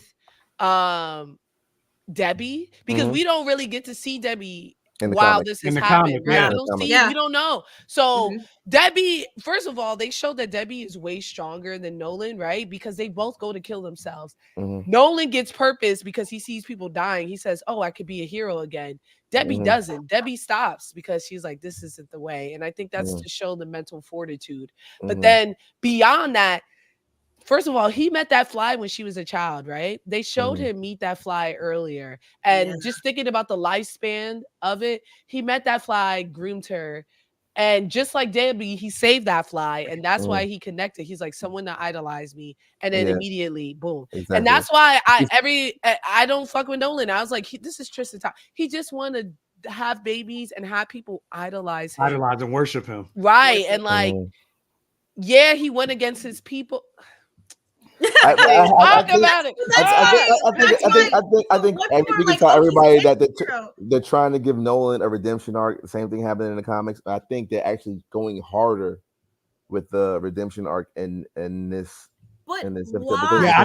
Debbie, because we don't really get to see Debbie while this is happening, right? We don't know. So Debbie, first of all, they showed that Debbie is way stronger than Nolan, right? Because they both go to kill themselves. Nolan gets purpose because he sees people dying. He says, oh, I could be a hero again. Debbie doesn't. Debbie stops because she's like, this isn't the way. And I think that's to show the mental fortitude. But then beyond that, first of all, he met that fly when she was a child, right? They showed him meet that fly earlier. And just thinking about the lifespan of it, he met that fly, groomed her, And just like Debbie, he saved that fly, and that's why he connected. He's like, someone that idolized me, and then immediately, boom. Exactly. And that's why I don't fuck with Nolan. I was like, this is Tristan Thompson. He just wanted to have babies and have people idolize him, idolize and worship him, right? And like, yeah, he went against his people. I think we can tell everybody that they're trying to give Nolan a redemption arc. The same thing happened in the comics. I think they're actually going harder with the redemption arc in this. But why?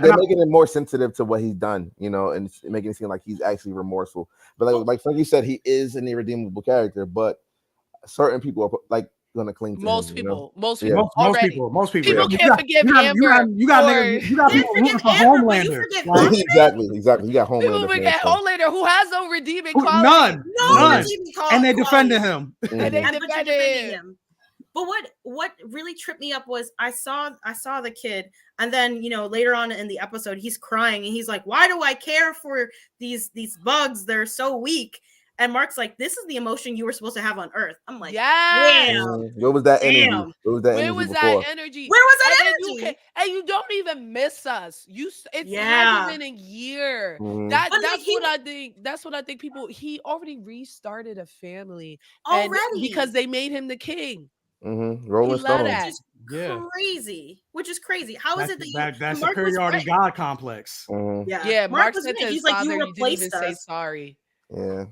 They're making it more sensitive to what he's done, you know, and making it seem like he's actually remorseful. But like Frankie said, he is an irredeemable character, but certain people are like gonna cling to most him, people, you know? most people. People can't forgive Amber. You got people rooting for Homelander. Exactly. You got Homelander. People forget Homelander, who has no redeeming quality. None. And they defended him. And they defended him. But what really tripped me up was I saw the kid, and then later on in the episode he's crying and he's like, why do I care for these bugs? They're so weak. And Mark's like, this is the emotion you were supposed to have on Earth. I'm like, damn. Where was that energy? Where was that energy? And you don't even miss us. It's hasn't been a year. That's what I think. That's what I think. He already restarted a family already because they made him the king. Rolling Stones. Which is crazy. How is it that that's superiority God complex? Yeah, Mark said to his father, you didn't even say sorry. Yeah.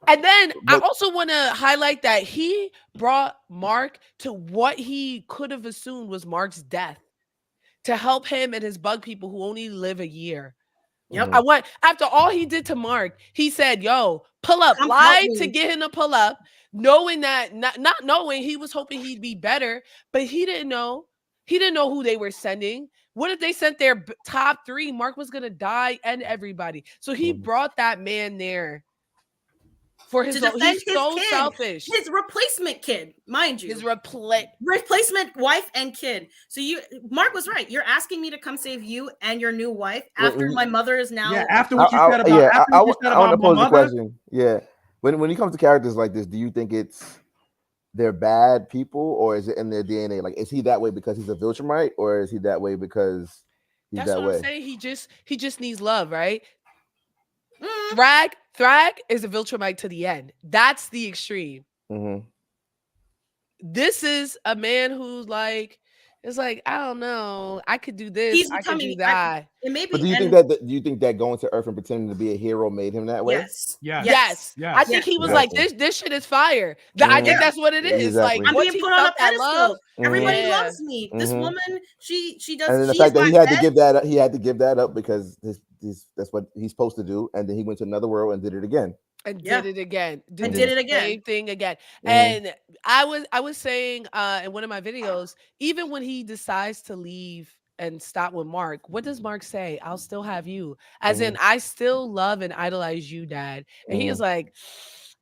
And then I also want to highlight that he brought Mark to what he could have assumed was Mark's death to help him and his bug people who only live a year. Yep. After all he did to Mark, he said, yo, pull up, lied to get him to pull up, knowing that, not knowing, he was hoping he'd be better, but he didn't know. He didn't know who they were sending. What if they sent their top 3? Mark was going to die and everybody. So he brought that man there. For his he's so selfish. His replacement kid, mind you. His replacement wife and kid. So Mark was right. You're asking me to come save you and your new wife after my mother is now. Yeah, after what you said about I want to pose a question. Yeah. When it comes to characters like this, do you think they're bad people, or is it in their DNA? Like, is he that way because he's a Viltrumite, or is he that way because he's that way? I'm saying. He just needs love, right? Thrag is a Viltrumite to the end. That's the extreme. This is a man who's like, it's like, I don't know, I could do this, I could do that. But do you think that going to Earth and pretending to be a hero made him that way? Yes. I think he was like, this shit is fire. I think that's what it is. Exactly. Like, I'm being put on a pedestal. Everybody loves me. This woman, she does. And the fact that he had to give that up because that's what he's supposed to do, and then he went to another world and did it again. Did it again. Same thing again. And I was saying in one of my videos, even when he decides to leave and stop with Mark, what does Mark say? I'll still have you. As in, I still love and idolize you, Dad. And he is like,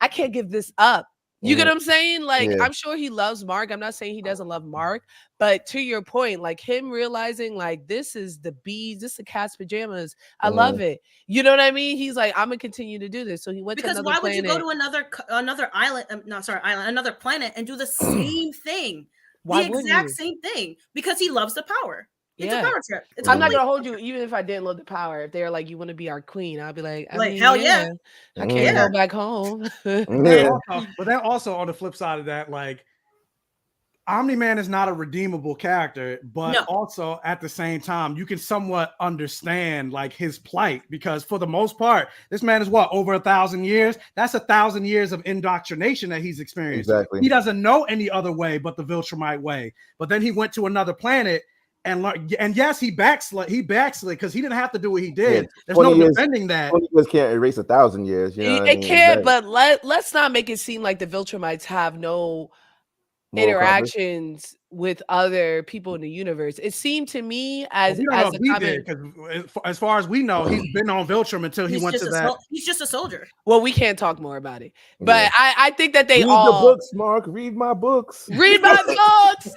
I can't give this up. You get what I'm saying? Like, I'm sure he loves Mark. I'm not saying he doesn't love Mark, but to your point, like him realizing like, this is the bees, this is the cat's pajamas. I love it. You know what I mean? He's like, I'm gonna continue to do this. So he went to another planet. Would you go to another island? Another planet and do the same thing? The exact same thing, because he loves the power. It's a power trip. I'm not gonna hold you, even if I didn't love the power. If they're like, you want to be our queen, I'll be like, hell yeah. I can't go back home. But then also on the flip side of that, like, Omni-Man is not a redeemable character, but also at the same time, you can somewhat understand like his plight, because for the most part, this man is over 1,000 years. That's 1,000 years of indoctrination that he's experienced. Exactly. He doesn't know any other way but the Viltrumite way. But then he went to another planet. And yes, he backslid because he didn't have to do what he did. There's no defending that. 20 years can't erase 1,000 years. It can't, but let's not make it seem like the Viltrumites have no interactions with other people in the universe. It seemed to me as as far as we know, he's been on Viltrum until he went to that. He's just a soldier. Well, we can't talk more about it, but I think that they read the books, Mark. Read my books. Read my books.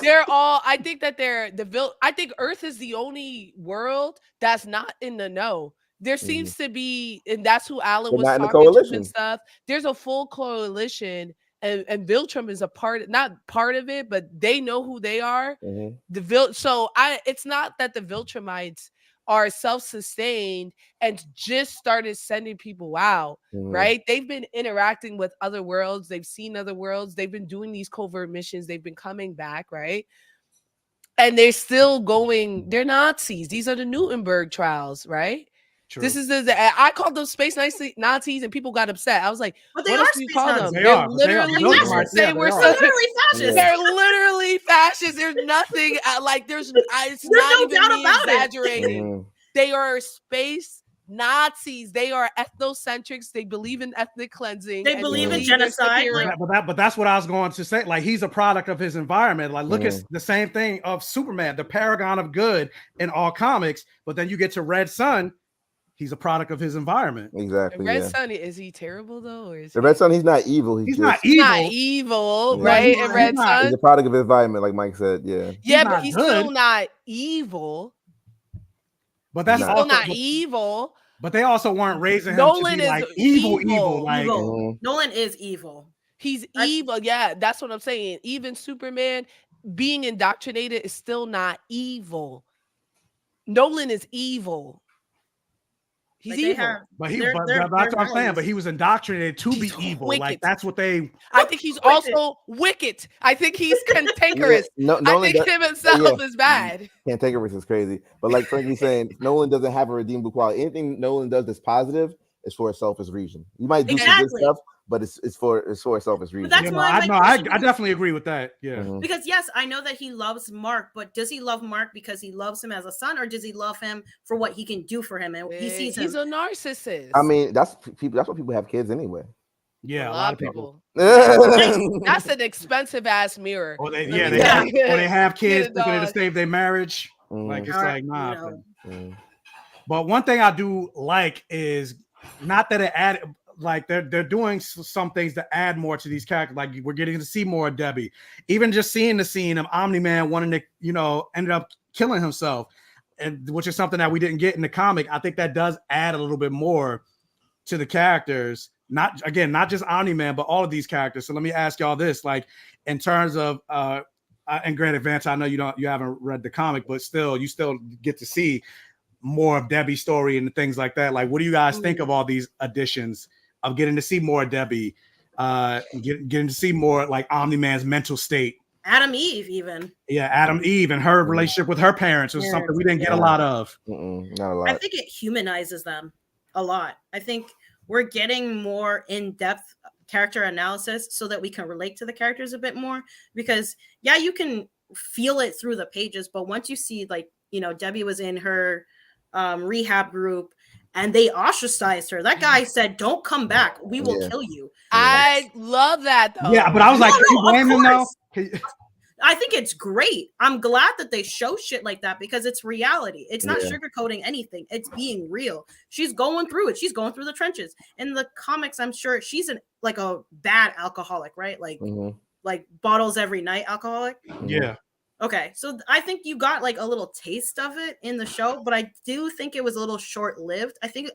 They're all. I think that I think Earth is the only world that's not in the know. There seems to be, and that's who Alan was talking to and stuff. There's a full coalition. and Viltrum is not part of it, but they know who they are. Mm-hmm. It's not that the Viltrumites are self-sustained and just started sending people out, right? They've been interacting with other worlds. They've seen other worlds. They've been doing these covert missions. They've been coming back, right? And they're still going. They're Nazis. These are the Nuremberg trials, right? True. This is I called them space Nazis, and people got upset. I was like, "What else do you call them?" They're literally fascists. They're literally fascists. They're literally fascists. There's nothing it's not even me exaggerating. They are space Nazis. They are ethnocentrics. They believe in ethnic cleansing. They believe in genocide. But that's what I was going to say. Like, he's a product of his environment. Like, look at the same thing of Superman, the paragon of good in all comics. But then you get to Red Sun. He's a product of his environment. Exactly. Red Sun, is he terrible though? Or is the Red Sun, he's not evil. He's not evil, right? And Red Sun, he's a product of his environment, like Mike said. Yeah. Yeah, but he's still not evil. But that's still not evil. But they also weren't raising him to be like evil. Like Nolan is evil. He's evil. Yeah, that's what I'm saying. Even Superman being indoctrinated is still not evil. Nolan is evil. He's evil. That's what I'm saying. But he was indoctrinated to be evil. Wicked. Like, that's what they. I think he's also wicked. I think he's cantankerous. I think him himself is bad. Cantankerous is crazy. But like Frankie's saying, Nolan doesn't have a redeemable quality. Anything Nolan does that's positive is for a selfish reason. You might do some good stuff, but it's for a selfish reason. That's I definitely agree with that. Yeah. Because yes, I know that he loves Mark, but does he love Mark because he loves him as a son, or does he love him for what he can do for him? And he sees he's a narcissist. I mean, that's what people have kids anyway. Yeah, a lot of people. That's an expensive ass mirror. Or they have kids thinking to save their marriage. Like, it's like, nah. But one thing I do like is not that it added. Like, they're doing some things to add more to these characters. Like, we're getting to see more of Debbie. Even just seeing the scene of Omni-Man wanting to, ended up killing himself, and which is something that we didn't get in the comic. I think that does add a little bit more to the characters. Not just Omni-Man, but all of these characters. So let me ask y'all this: like, in terms of and granted, Vanta, I know you haven't read the comic, but you still get to see more of Debbie's story and things like that. Like, what do you guys think of all these additions of getting to see more of Debbie, getting to see more like Omni-Man's mental state? Adam Eve, even. Yeah, Adam Eve and her relationship with her parents was something we didn't get a lot of. Not a lot. I think it humanizes them a lot. I think we're getting more in-depth character analysis so that we can relate to the characters a bit more. Because you can feel it through the pages, but once you see, like, Debbie was in her rehab group and they ostracized her. That guy said, "Don't come back. We will kill you." I love that though. Yeah, but I was like, can you blame him though? I think it's great. I'm glad that they show shit like that because it's reality. It's not sugarcoating anything. It's being real. She's going through it. She's going through the trenches. In the comics, I'm sure she's like a bad alcoholic, right? Like, like bottles every night alcoholic. Yeah. Okay, so I think you got like a little taste of it in the show, but I do think it was a little short-lived. I think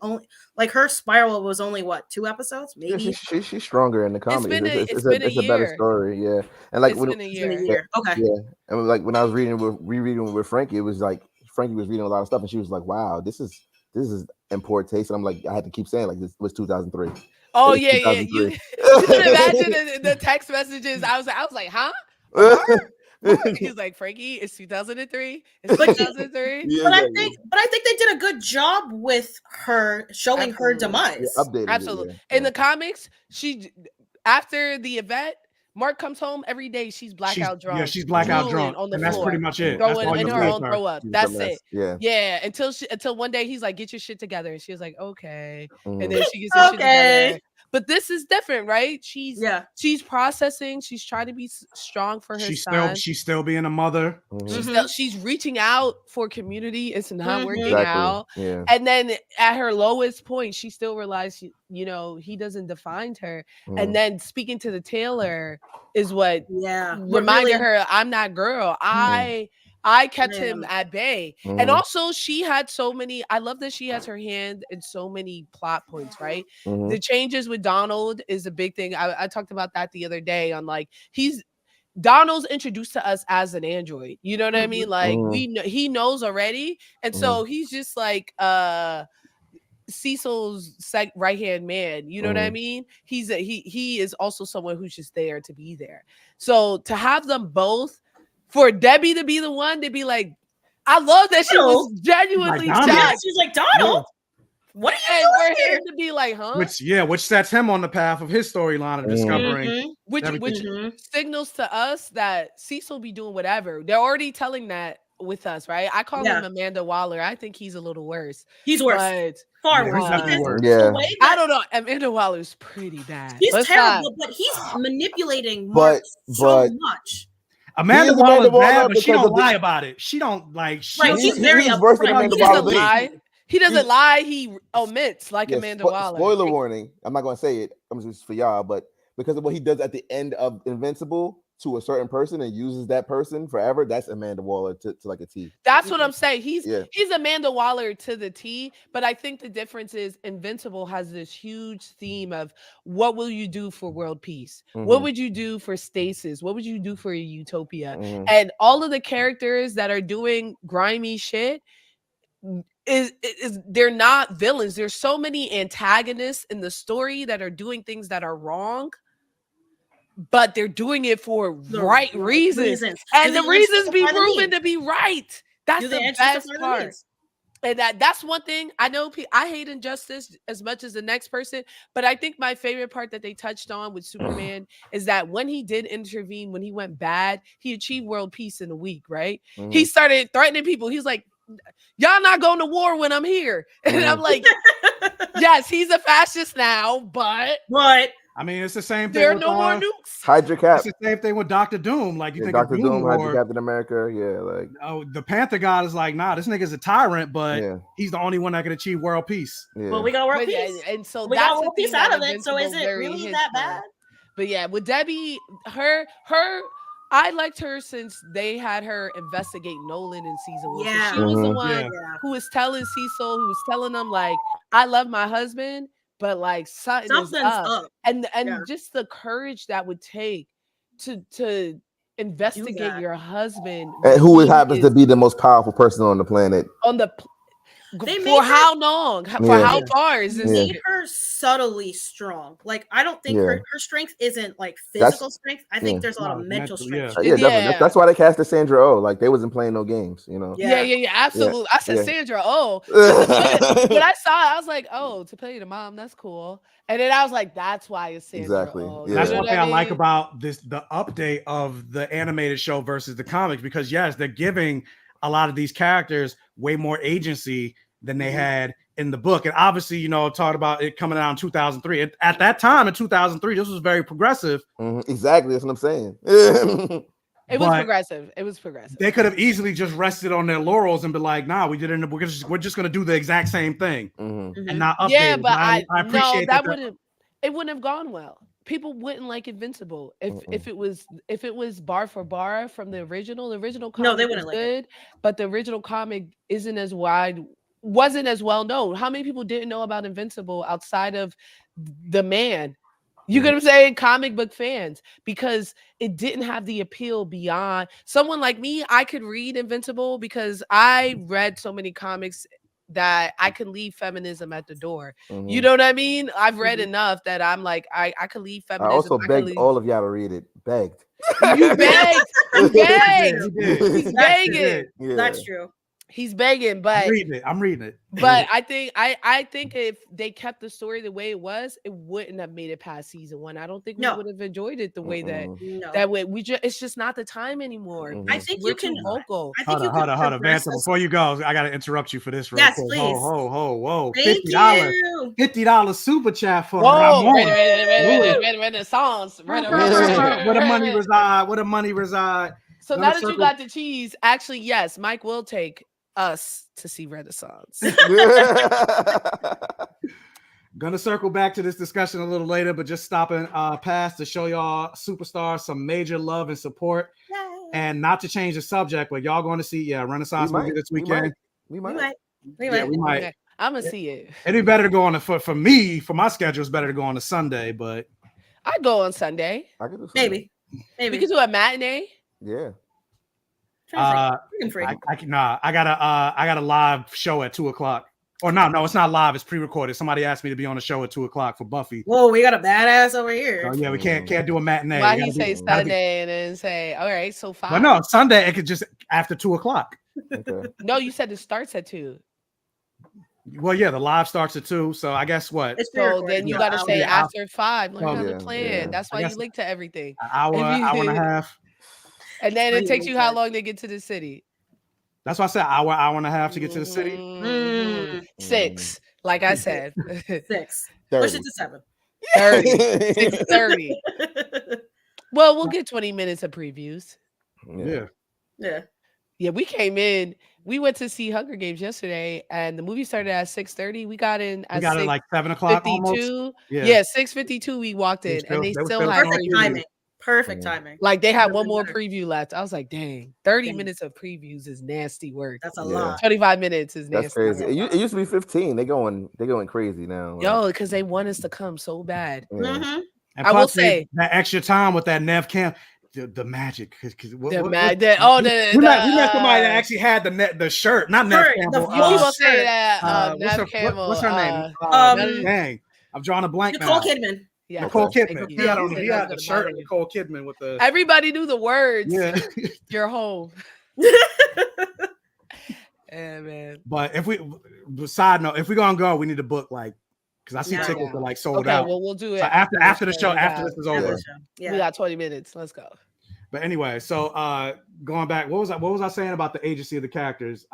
like her spiral was only 2 episodes, maybe. Yeah, she's stronger in the comics. It's been a better story, yeah. And like it's been a year. Okay, yeah. And like when I was rereading with Frankey, it was like Frankey was reading a lot of stuff, and she was like, "Wow, this is in poor taste." And I'm like, I had to keep saying like this was 2003. Oh yeah. You can imagine the text messages. I was like, huh? He's like, Frankey, it's 2003. It's 2003. But I think they did a good job with her showing her demise. Absolutely. In the comics, she after the event, Mark comes home every day. She's blackout drunk. Yeah, she's blackout drunk on the floor. That's pretty much it. Throwing in her own throw up. That's it. Yeah. Until one day he's like, "Get your shit together," and she was like, "Okay," and then she gets her shit together. But this is different, right? She's processing. She's trying to be strong for her son. She's still being a mother. She's reaching out for community. It's not working out. Yeah. And then at her lowest point, she still realized, he doesn't define her. And then speaking to the tailor is what reminded her, "I'm that girl. I kept him at bay. And also she had so many, I love that she has her hand in so many plot points, right? The changes with Donald is a big thing. I talked about that the other day on like, Donald's introduced to us as an android. You know what I mean? Like he knows already. And so he's just like, Cecil's right-hand man, you know what I mean? He is also someone who's just there to be there. So to have them both, for Debbie to be the one to be like, I love that she was genuinely shocked. Yeah, she's like, Donald, what are you doing for him to be like, huh? Which sets him on the path of his storyline of discovering which signals to us that Cecil be doing whatever. They're already telling that with us, right? I call him Amanda Waller. I think he's a little worse. He's worse. But, far worse. I don't know. Amanda Waller's pretty bad. He's terrible, but he's manipulating Mark so much. Amanda Waller's bad, but she don't lie about it. She don't like. He's very worse than Amanda Waller. He doesn't lie. He omits like Amanda Waller. Spoiler warning. I'm not going to say it. I'm just for y'all, but because of what he does at the end of Invincible to a certain person and uses that person forever, that's Amanda Waller to like a T. That's what I'm saying. He's Amanda Waller to the T, but I think the difference is Invincible has this huge theme of what will you do for world peace? What would you do for stasis? What would you do for a utopia? And all of the characters that are doing grimy shit is they're not villains. There's so many antagonists in the story that are doing things that are wrong, but they're doing it for right reasons. And the reasons be proven to be right. That's the best part. And that's one thing I know. I hate injustice as much as the next person, but I think my favorite part that they touched on with Superman is that when he did intervene, when he went bad, he achieved world peace in a week, right? He started threatening people. He's like, y'all not going to war when I'm here. And I'm like, yes, he's a fascist now, but I mean, it's the same thing. There are no more nukes. Hydra Cap. It's the same thing with Dr. Doom. Like you think Dr. of Doom, Hydra Captain America. Yeah, like the Panther God is like, nah, this nigga's a tyrant, but he's the only one that can achieve world peace. Well, we got world peace, and so we got world peace out of it. So is it really that bad? But yeah, with Debbie, her. I liked her since they had her investigate Nolan in season 1. Yeah. So she was the one who was telling Cecil, who was telling them like, I love my husband, but like something's up. And just the courage that would take to investigate your husband. And who happens to be the most powerful person on the planet. For how long? For how far is this? They made her subtly strong. Like, I don't think her strength isn't like physical strength. I think there's a lot of mental strength. Yeah, definitely. That's why they casted Sandra Oh. Like, they wasn't playing no games, you know? Yeah, absolutely. I said Sandra Oh. When I saw it, I was like, oh, to play the mom, that's cool. And then I was like, that's why it's Sandra Oh. That's one thing I like about the update of the animated show versus the comics, because yes, they're giving a lot of these characters way more agency than they had in the book. And obviously, you know, talked about it coming out in 2003. At that time in 2003, this was very progressive. Exactly. That's what I'm saying. It was progressive. It was progressive. They could have easily just rested on their laurels and be like, nah, we did it. We're just going to do the exact same thing and not update. Yeah, but I appreciate that it wouldn't have gone well. People wouldn't like Invincible if it was bar for bar from the original. The original comic they wouldn't was good, but the original comic wasn't as well known. How many people didn't know about Invincible outside of the man? You get what I'm saying? Comic book fans, because it didn't have the appeal beyond someone like me. I could read Invincible because I read so many comics that I could leave feminism at the door. You know what I mean? I've read enough that I'm like, I could leave feminism. I also begged all of y'all to read it. Begged. You begged. You begged. He's begging. That's true. He's begging, but I'm reading it. But I think if they kept the story the way it was, it wouldn't have made it past season 1. I don't think we would have enjoyed it the way that way. It's just not the time anymore. I think we're too vocal. Hold on, Vanta. Before you go, I gotta interrupt you for this. Yes, quick. please. Whoa. $50. $50 super chat for Renaissance. Where the money reside? Where the money reside? So now that you got the cheese, actually, yes, Mike will take us to see Renaissance. Gonna circle back to this discussion a little later, but just stopping past to show y'all superstars some major love and support. And not to change the subject, but y'all going to see Renaissance movie this weekend? We might. We might. I'm gonna see it. It'd be better to go on for me, for my schedule, it's better to go on a Sunday, but I'd go on Sunday. I could do Maybe. We could do a matinee. Yeah. I got a live show at 2:00. Or no, it's not live. It's pre-recorded. Somebody asked me to be on the show at 2:00 for Buffy. Whoa, we got a badass over here. Oh yeah, we can't do a matinee. Why he say Sunday and then say, all right, so 5. But no, Sunday it could just after 2:00. Okay. No, you said it starts at 2. Well, yeah, the live starts at 2. So I guess what? So then you got to say after 5. Learn how to plan. Yeah. That's why you link to everything. An hour and a half. And then it takes you how long to get to the city? That's why I said hour and a half to get to the city. 6, like I said. 6. Push it to 7. 30. 6:30. Well, we'll get 20 minutes of previews. Yeah, we came in. We went to see Hunger Games yesterday, and the movie started at 6:30. We got in at like 7:00 almost. Yeah, 6:52 we walked in, and they still had Perfect timing. Like they had one more preview left. I was like, dang, 30 minutes of previews is nasty work. That's a lot. 25 minutes is nasty. That's crazy. It used to be 15. They're going crazy now. Yo, because they want us to come so bad. And I will say that extra time with that Nev Cam, the magic. We met somebody that actually had the shirt, not Nev Campbell. You will say that Nev Campbell. What's her name? Dang, I'm drawing a blank. Nicole Kidman. Yeah, Nicole Kidman. He had the shirt of Nicole Kidman with the. Everybody knew the words. Yeah, you're home. Yeah, man. But side note, if we're gonna go, we need to book because I see tickets are sold out. Well, we'll do it after the show. After this is over, we got 20 minutes. Let's go. But anyway, so going back, what was I saying about the agency of the characters?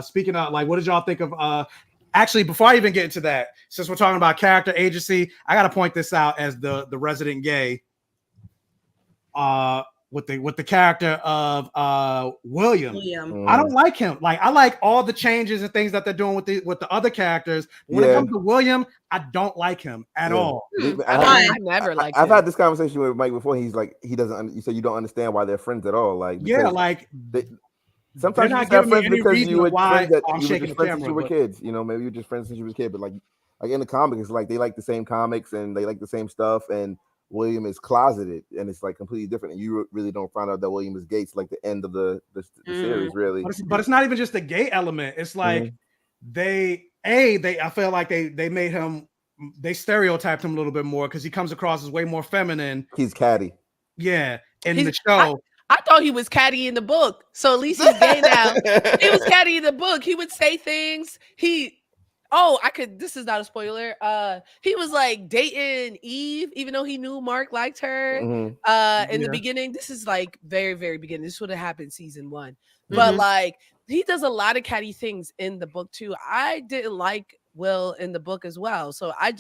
Speaking of what did y'all think of? Actually, before I even get into that, since we're talking about character agency, I got to point this out as the resident gay. With the character of William. I don't like him. I like all the changes and things that they're doing with the other characters. When it comes to William, I don't like him at all. I never liked him. I've had this conversation with Mike before. He's like, he doesn't. You said you don't understand why they're friends at all. Sometimes you have friends because you were friends since you were kids. Maybe you're just friends since you were a kid. But like in the comics, it's like they like the same comics and they like the same stuff. And William is closeted, and it's completely different. And you really don't find out that William is gay. It's like the end of the series, really. But it's not even just the gay element. It's like I feel like they made him. They stereotyped him a little bit more because he comes across as way more feminine. He's catty. Yeah, in the show. I thought he was catty in the book, so at least he's gay now. He was catty in the book. He would say things. This is not a spoiler. He was dating Eve, even though he knew Mark liked her. In the beginning, this is very, very beginning. This would have happened season 1. But he does a lot of catty things in the book too. I didn't like Will in the book as well. So I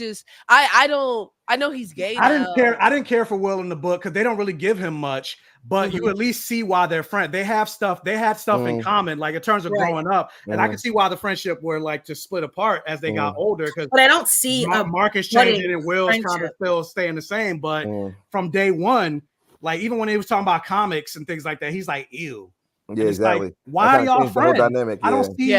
know he's gay. I didn't care for Will in the book because they don't really give him much, but you at least see why they're friends. They had stuff in common, in terms of growing up. And I can see why the friendship were to split apart as they got older. But I don't see Mark is changing and Will's kind of still staying the same. But from day one, even when he was talking about comics and things like that, he's like, ew. Yeah, exactly. Why are y'all friends? Dynamic, I don't see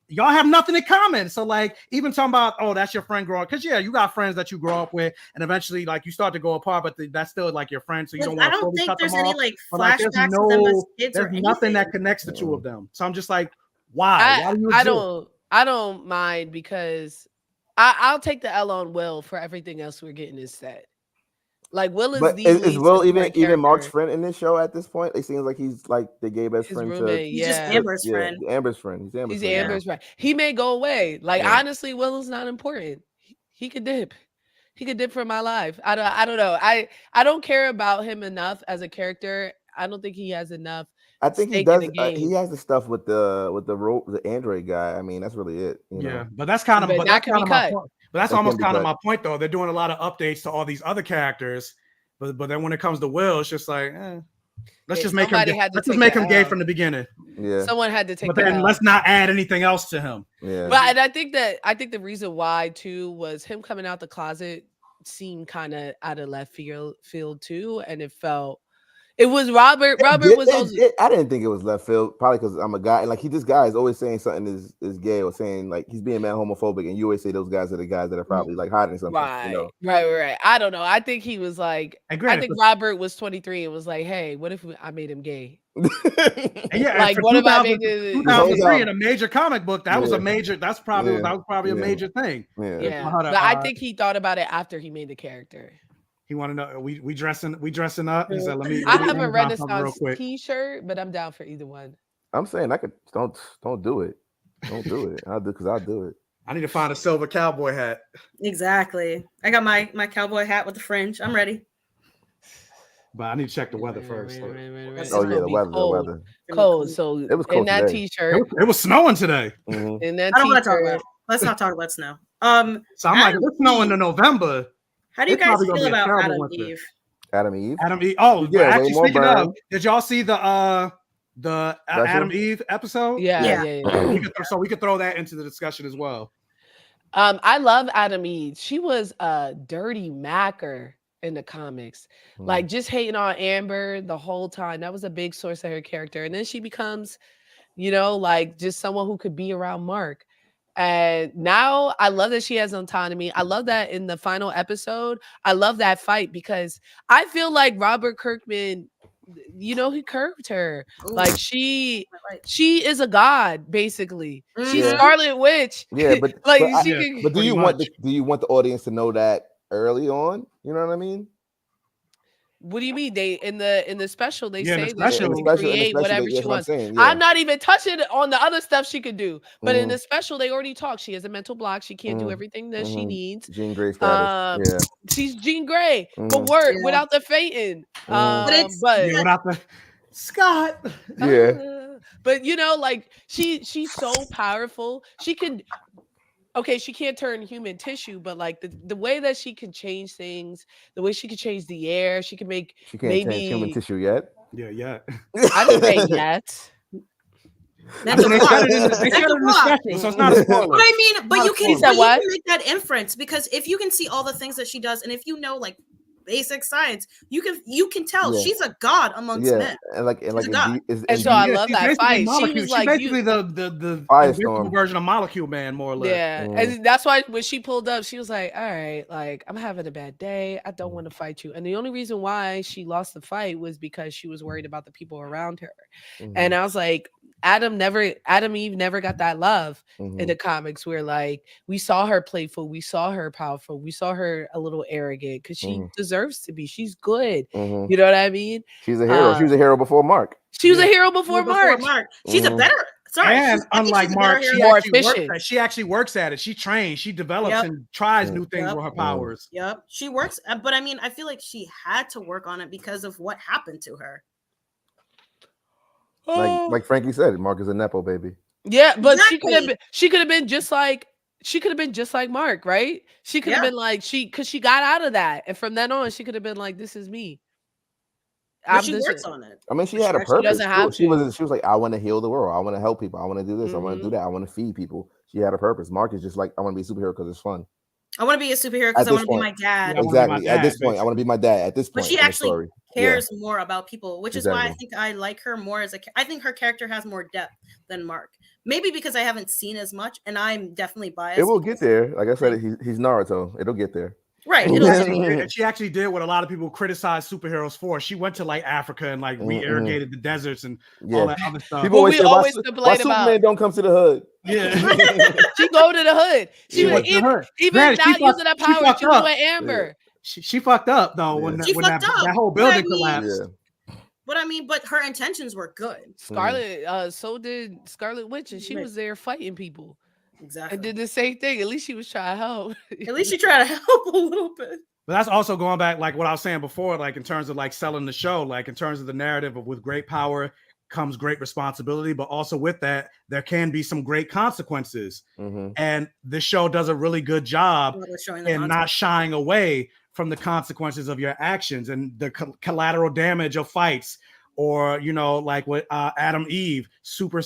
y'all have nothing in common. So even talking about, that's your friend growing, because you got friends that you grow up with, and eventually you start to go apart, but that's still your friend. So you don't want to fully cut them off. I don't think there's any flashbacks of them as kids there's or nothing that connects the two of them. So I'm just why? Why do you I don't mind because I'll take the L on Will for everything else we're getting is said. Will is Will even Mark's friend in this show at this point? It seems like he's the gay best friend. He's just Amber's friend. Amber's friend. He's Amber's friend. He may go away. Honestly, Will is not important. He could dip. He could dip from my life. I don't know. I don't care about him enough as a character. I don't think he has enough. I think he does. He has the stuff with the Android guy. I mean, that's really it. But that's kind of my point. But that's almost kind of my point, though. They're doing a lot of updates to all these other characters, but then when it comes to Will, it's just let's just make him gay from the beginning. Yeah, someone had to take. But then let's not add anything else to him. Yeah, but I think the reason why too was him coming out the closet seemed kind of out of left field too, and it It was Robert. Robert was also. I didn't think it was left field, probably because I'm a guy. And like this guy is always saying something is gay or saying like he's being mad homophobic, and you always say those guys are the guys that are probably like hiding something. Right, you know? right. I don't know. I think he was like. Granted, I think Robert was 23 and was like, "Hey, what if I made him gay?" Yeah, like what if I made it 2003 in a major comic book? That was a major. That was probably a major thing. Yeah, but I think he thought about it after he made the character. He wanted to know we dressing up. He said, "Let me." I have a Renaissance T-shirt, but I'm down for either one. I'm saying I could don't do it. Don't do it. I'll do it. I need to find a silver cowboy hat. Exactly. I got my cowboy hat with the fringe. I'm ready. But I need to check the weather first. Oh yeah, the weather. Cold. So it was cold in that today. T-shirt. It was snowing today. Mm-hmm. In that I don't want to talk T-shirt. about. Let's not talk about snow. So I'm like, it's snowing in November. How do you guys feel about Adam Eve? Adam Eve. Oh, yeah. Actually, speaking of, did y'all see the Adam Eve episode? Yeah. We could throw that into the discussion as well. I love Adam Eve. She was a dirty macker in the comics, like just hating on Amber the whole time. That was a big source of her character, and then she becomes, like just someone who could be around Mark. And now I love that she has autonomy. I love that in the final episode. I love that fight because I feel like Robert Kirkman, he curved her. Ooh. Like she is a god, basically. She's Scarlet Witch. Yeah, but like but do you want the audience to know that early on? You know what I mean? What do you mean? They in the special they say that she can create whatever she wants. I'm not even touching on the other stuff she could do, but in the special they already talk. She has a mental block. She can't do everything that she needs. Jean Grey status. She's Jean Grey, but without the fainting. Without the Scott. Yeah. But like she's so powerful. She can. Okay, she can't turn human tissue, but like the way that she can change things, the way she can change the air, she can make. She can't change human tissue yet. Yeah. I didn't say yet. That's a block. So it's not a spoiler. But I mean, but you can make that inference because if you can see all the things that she does, and if you know like basic science, you can tell she's a god amongst men. And so I love that fight. She was like basically the version of Molecule Man, more or less. Yeah, and that's why when she pulled up, she was like, "All right, like I'm having a bad day. I don't want to fight you." And the only reason why she lost the fight was because she was worried about the people around her. And I was like, Adam Eve never got that love in the comics where like we saw her playful, we saw her powerful, we saw her a little arrogant because she deserves to be. She's good. You know what I mean? She's a hero. She was a hero before Mark. She was a hero before Mark. She's a better. And unlike Mark, she actually works at it. She trains, she develops and tries new things with her powers. Yep. She works, but I mean, I feel like she had to work on it because of what happened to her. Like Frankey said, Mark is a nepo baby. Yeah, but she could have been just like Mark, right? She could have been like because she got out of that, and from then on, she could have been like, "This is me." She works on it. I mean, she had a purpose. She doesn't have to. She was like, "I want to heal the world. I want to help people. I want to do this. I want to do that. I want to feed people." She had a purpose. Mark is just like, "I want to be a superhero because it's fun. I want to be a superhero because I want to be my dad." Exactly. At this point, I want to be my dad. At this point, but she actually cares more about people, which is why I think I like her more I think her character has more depth than Mark. Maybe because I haven't seen as much, and I'm definitely biased. It will get there. Like I said, he's Naruto. It'll get there. Right. She actually did what a lot of people criticize superheroes for. She went to like Africa and like re-irrigated the deserts and all that other stuff. People always why Superman don't come to the hood. Yeah. She go to the hood. Even not using that power, she was with Amber. She fucked up though when that whole building collapsed. But I mean, her intentions were good. Scarlet, so did Scarlet Witch, and she was there fighting people. Exactly. And did the same thing. At least she was trying to help. At least she tried to help a little bit. But that's also going back, like what I was saying before, like in terms of like selling the show, like in terms of the narrative of with great power comes great responsibility, but also with that, there can be some great consequences. And this show does a really good job in not shying away from the consequences of your actions and the collateral damage of fights, or like with Adam Eve super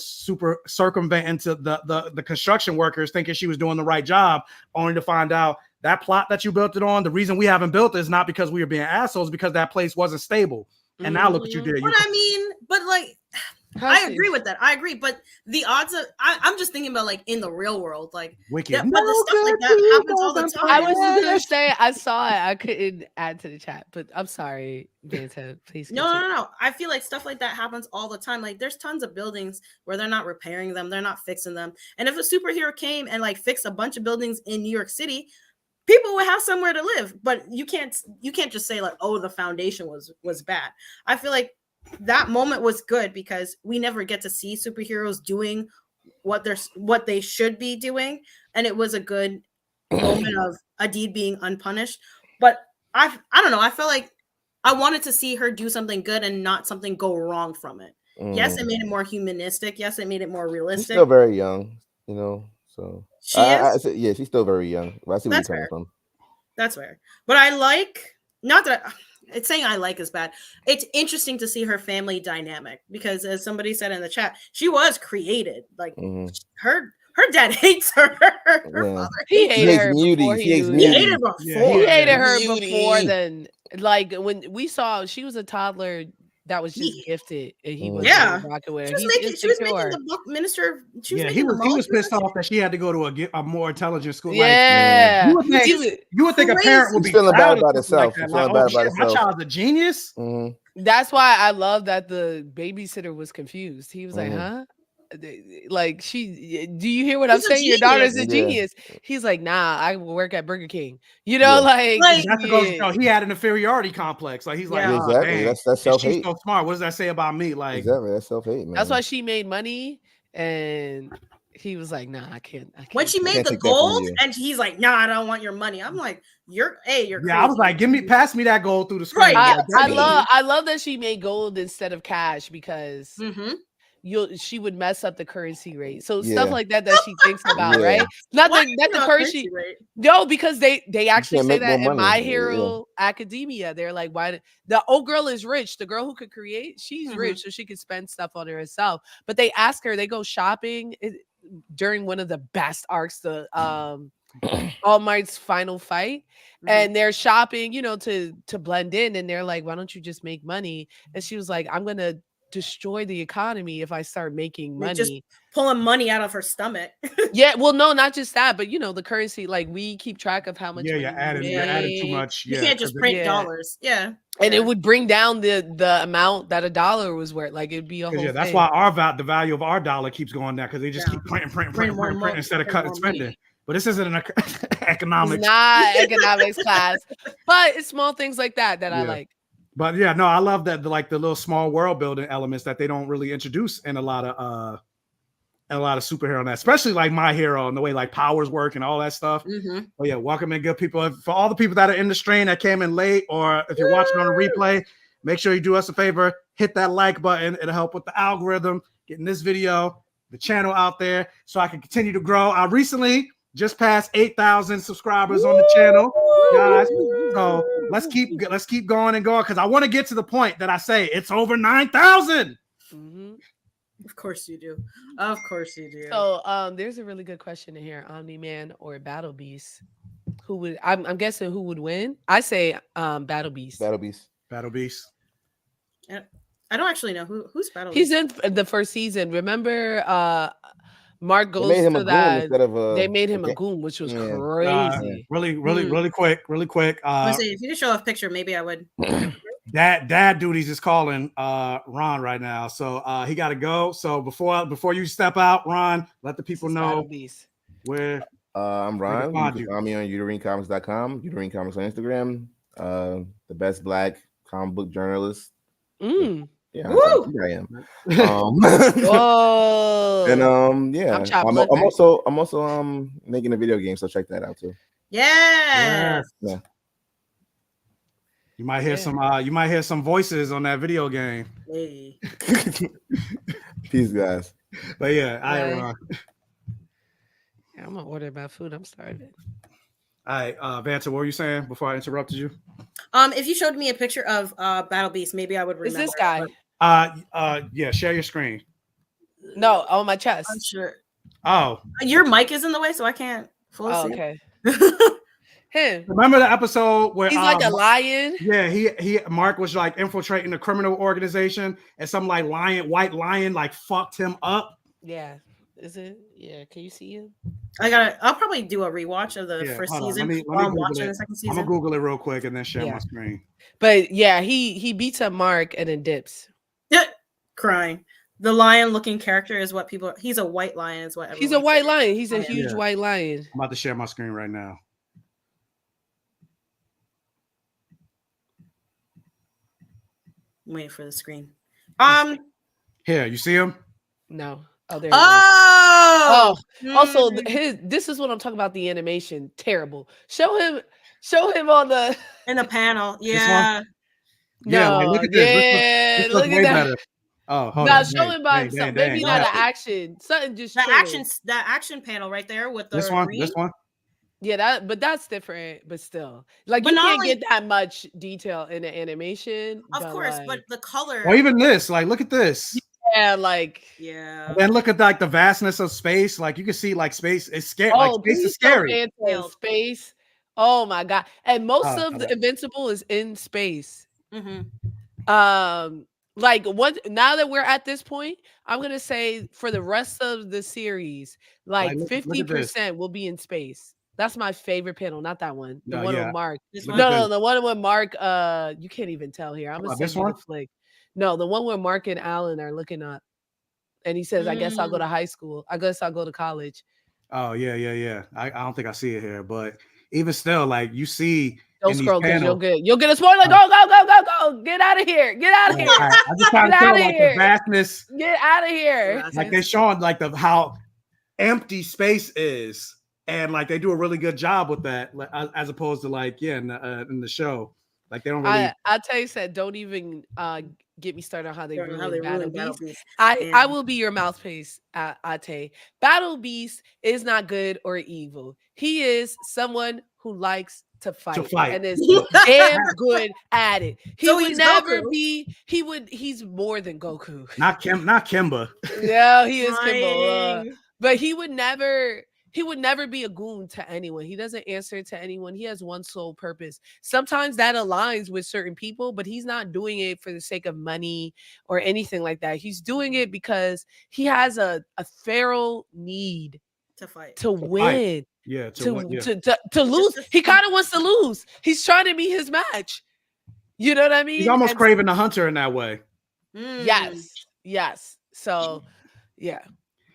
circumventing to the construction workers thinking she was doing the right job, only to find out that plot that you built it on, the reason we haven't built it is not because we were being assholes, because that place wasn't stable. And now look what you did. But I mean, but like, I agree with that. I agree, but the odds of I'm just thinking about like in the real world, like wicked. but the stuff like that happens all the time. I was gonna say I saw it. I couldn't add to the chat, but I'm sorry, Vanta. Please. No. I feel like stuff like that happens all the time. Like there's tons of buildings where they're not repairing them, they're not fixing them. And if a superhero came and like fixed a bunch of buildings in New York City, people would have somewhere to live. But you can't just say like, oh, the foundation was bad. I feel like that moment was good because we never get to see superheroes doing what they should be doing, and it was a good moment of a deed being unpunished. But I don't know, I felt like I wanted to see her do something good and not something go wrong from it. Yes, it made it more humanistic. Yes, it made it more realistic. She's still very young, you know. So yeah, she's still very young. But I see where you're coming from. That's fair. But I like, not that it's saying I like is bad. It's interesting to see her family dynamic because, as somebody said in the chat, she was created. Like her dad hates her. Her father he hated her before. He hated her before. He hated her before then. Like when we saw she was a toddler that was just gifted, and he was rocking with her. She was making the book minister. He was pissed off that she had to go to a more intelligent school. Yeah, you would think a parent would be feeling bad about herself. My child's a genius. That's why I love that the babysitter was confused. He was like, "Huh? Like do you hear what I'm saying? Your daughter's a genius." He's like, "Nah, I work at Burger King." You know, like that's he had an inferiority complex. Like he's like, exactly. That's self-hate. She's so smart. What does that say about me? Like exactly, that's self-hate, man. That's why she made money, and he was like, "Nah, I can't." When she made the gold, and he's like, "Nah, I don't want your money." I'm like, "You're crazy." I was like, pass me that gold through the screen. Right. I love that she made gold instead of cash because she would mess up the currency rate. So stuff like that she thinks about, right? Not the currency rate. No, because they actually say that in My Hero Academia. They're like, why the old girl is rich, the girl who could create, she's rich, so she could spend stuff on herself. But they ask her, they go shopping during one of the best arcs, the All Might's final fight, and they're shopping, to blend in, and they're like, why don't you just make money? And she was like, I'm gonna destroy the economy if I start making money. Just pulling money out of her stomach. Yeah, well, no, not just that, but the currency, like we keep track of how much. You're adding too much. You can't just print dollars. Yeah. And it would bring down the amount that a dollar was worth. Like it'd be a whole thing. That's why the value of our dollar keeps going down, because they just keep printing instead of cutting spending. But this isn't an economics. It's not economics class, but it's small things like that I like. But I love that the little small world building elements that they don't really introduce in a lot of superhero, that especially like My Hero and the way like powers work and all that stuff. Oh yeah, welcome in, good people. For all the people that are in the stream that came in late, or if you're watching on a replay, make sure you do us a favor, hit that like button. It'll help with the algorithm, getting this video, the channel out there, so I can continue to grow. I recently just passed 8,000 subscribers on the channel, guys. So let's keep going and going, because I want to get to the point that I say it's over 9,000. Of course you do. Of course you do. So there's a really good question in here: Omni-Man or Battle Beast? Who would? I'm guessing who would win? I say Battle Beast. Battle Beast. Battle Beast. I don't actually know who's Battle Beast. He's in the first season. Remember, Mark goes to that. They made him a goon, which was crazy. Really quick. If you could show a picture, maybe I would. Dad duties is calling Ron right now, so he got to go. So before you step out, Ron, let the people know where. I'm Ron. You can find me on uterinecomics.com, Uterine Comics on Instagram. The best Black comic book journalist. Yeah, I am. Whoa. And I'm also making a video game, so check that out too. Yeah. You might hear some voices on that video game. Hey. Peace, guys. But I'm gonna order my food. I'm starving. All right, Vanta, what were you saying before I interrupted you? If you showed me a picture of Battle Beast, maybe I would remember. Is this guy? Share your screen. No, on my chest. I'm sure. Oh, your mic is in the way, so I can't fully see. Okay. Him. Remember the episode where he's like a lion? Yeah, Mark was like infiltrating the criminal organization, and some like white lion like fucked him up. Yeah. Is it? Yeah. Can you see him? I'll probably do a rewatch of the first season. Let me while I'm Google watching it. the second season. I'm gonna Google it real quick and then share my screen. But yeah, he beats up Mark and then dips. Crying. The lion-looking character is what people. He's a white lion, is what. He's a white lion. He's a huge white lion. I'm about to share my screen right now. I'm waiting for the screen. Here, you see him? No. Oh, there. Also, this is what I'm talking about. The animation, terrible. Show him on the in the panel. Yeah. Yeah. Like, look at this. Yeah. This looks way better. Oh, hold on. Show him by himself. Maybe not the action. Something just that action panel right there with the this one. Yeah, that's different, but still, like, you can't get that much detail in the animation. Of course, but the color. Or even this, like, look at this. Yeah, like, and then look at like the vastness of space. Like, you can see like space is scary. Like, space is scary. Space. Oh my god! And most of the Invincible is in space. Like, what? Now that we're at this point, I'm gonna say for the rest of the series, like 50% will be in space. That's my favorite panel, not that one. The one with Mark. No, the one with Mark. You can't even tell here. I'm gonna say the flick. No, the one where Mark and Alan are looking up, and he says, "I guess I'll go to high school. I guess I'll go to college." Oh yeah. I don't think I see it here, but even still, like, you see. Don't scroll because you'll get a spoiler. Go. Get out of here. Get out of here. I'm just trying to show like the vastness. Get out of here. Like, they're showing like how empty space is, and like they do a really good job with that, as opposed to like in the show. Like, they don't really. I'll tell you, don't even get me started on how they ruin Battle Beast. I will be your mouthpiece, Ate. Battle Beast is not good or evil. He is someone who likes to fight and is damn good at it. He would never be. He's more than Goku. Not Kimba. Yeah, he is Kimba. But he would never be a goon to anyone. He doesn't answer to anyone. He has one sole purpose. Sometimes that aligns with certain people, but he's not doing it for the sake of money or anything like that. He's doing it because he has a feral need to fight, to win. Yeah, to lose. He kind of wants to lose. He's trying to be his match. You know what I mean? He's almost craving the hunter in that way. Yes. So, yeah.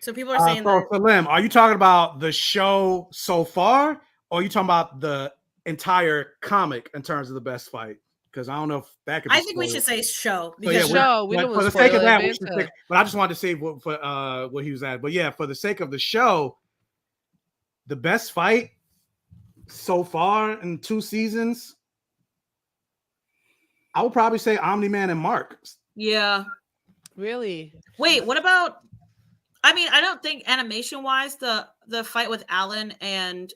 So people are saying that. So Lim, are you talking about the show so far, or are you talking about the entire comic in terms of the best fight? Because I don't know if that could be think we should say show. Because we don't for the sake of that, we should stick, but I just wanted to say what he was at. But yeah, for the sake of the show, the best fight so far in 2 seasons, I would probably say Omni-Man and Mark. Yeah. Really? Wait, what about? I mean, I don't think animation-wise, the fight with Alan and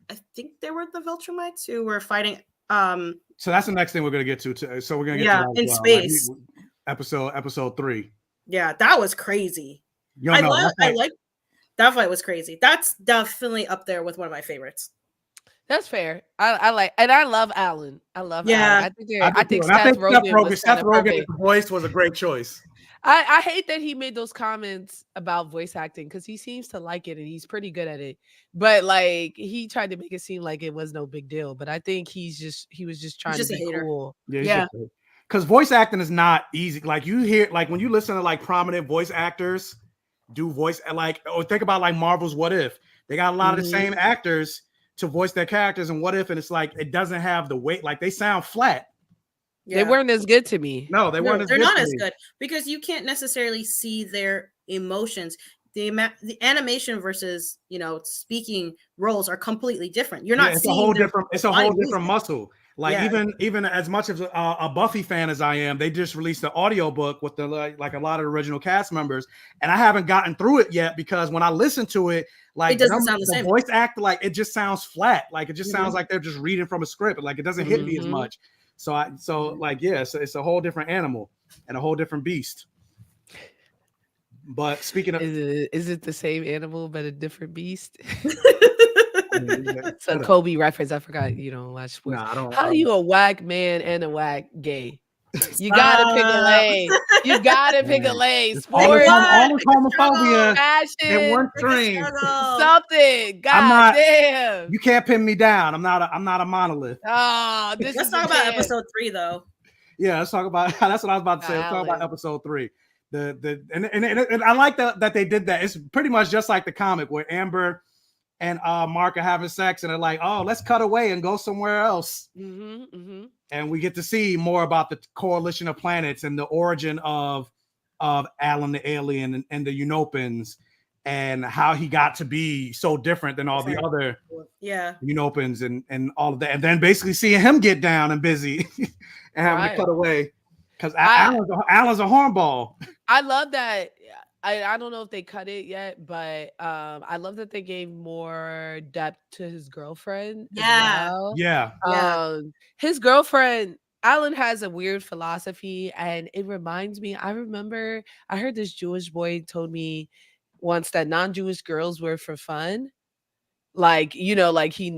I think they were the Viltrumites who were fighting. So that's the next thing we're gonna get to. So we're gonna get to that in space. Like, episode 3. Yeah, that was crazy. I like that fight was crazy. That's definitely up there with one of my favorites. That's fair. I love Alan. I love Alan. I think Seth Rogen's voice was a great choice. I hate that he made those comments about voice acting because he seems to like it and he's pretty good at it. But like, he tried to make it seem like it was no big deal. But I think he was just trying to be cool. Yeah. Because voice acting is not easy. Like, you hear, like, when you listen to like prominent voice actors do voice, like, or think about like Marvel's What If. They got a lot of the same actors to voice their characters in What If, and it's like it doesn't have the weight. Like, they sound flat. They weren't as good to me. No, they're not as good because you can't necessarily see their emotions. The animation versus speaking roles are completely different. You're not seeing it's a whole different muscle. Like, even as much as a Buffy fan as I am, they just released the audiobook with the like a lot of the original cast members, and I haven't gotten through it yet because when I listen to it, like, it doesn't sound the same. Voice act, like, it just sounds flat. Like, it just sounds like they're just reading from a script. Like, it doesn't hit me as much. So it's a whole different animal and a whole different beast. But speaking of, is it the same animal but a different beast? It's a Kobe reference. I forgot you don't watch sports. Nah, I don't. How are you a whack man and a whack gay? You gotta pick a lane. You gotta pick a lane. Sports, all this homophobia fashion, in one stream. Something. God damn. You can't pin me down. I'm not a monolith. Oh, let's talk about episode 3 though. Yeah, let's talk about. That's what I was about to say. Let's talk about episode 3. And I like that they did that. It's pretty much just like the comic where Amber and Mark are having sex, and they're like, "Oh, let's cut away and go somewhere else." And we get to see more about the coalition of planets and the origin of Alan the alien and the Unopans, and how he got to be so different than all the other Unopans and all of that. And then basically seeing him get down and busy and having to cut away because Alan's a hornball. I love that. I don't know if they cut it yet, but I love that they gave more depth to his girlfriend. His girlfriend, Alan, has a weird philosophy, and it reminds me. I remember I heard this Jewish boy told me once that non-Jewish girls were for fun. Like, like he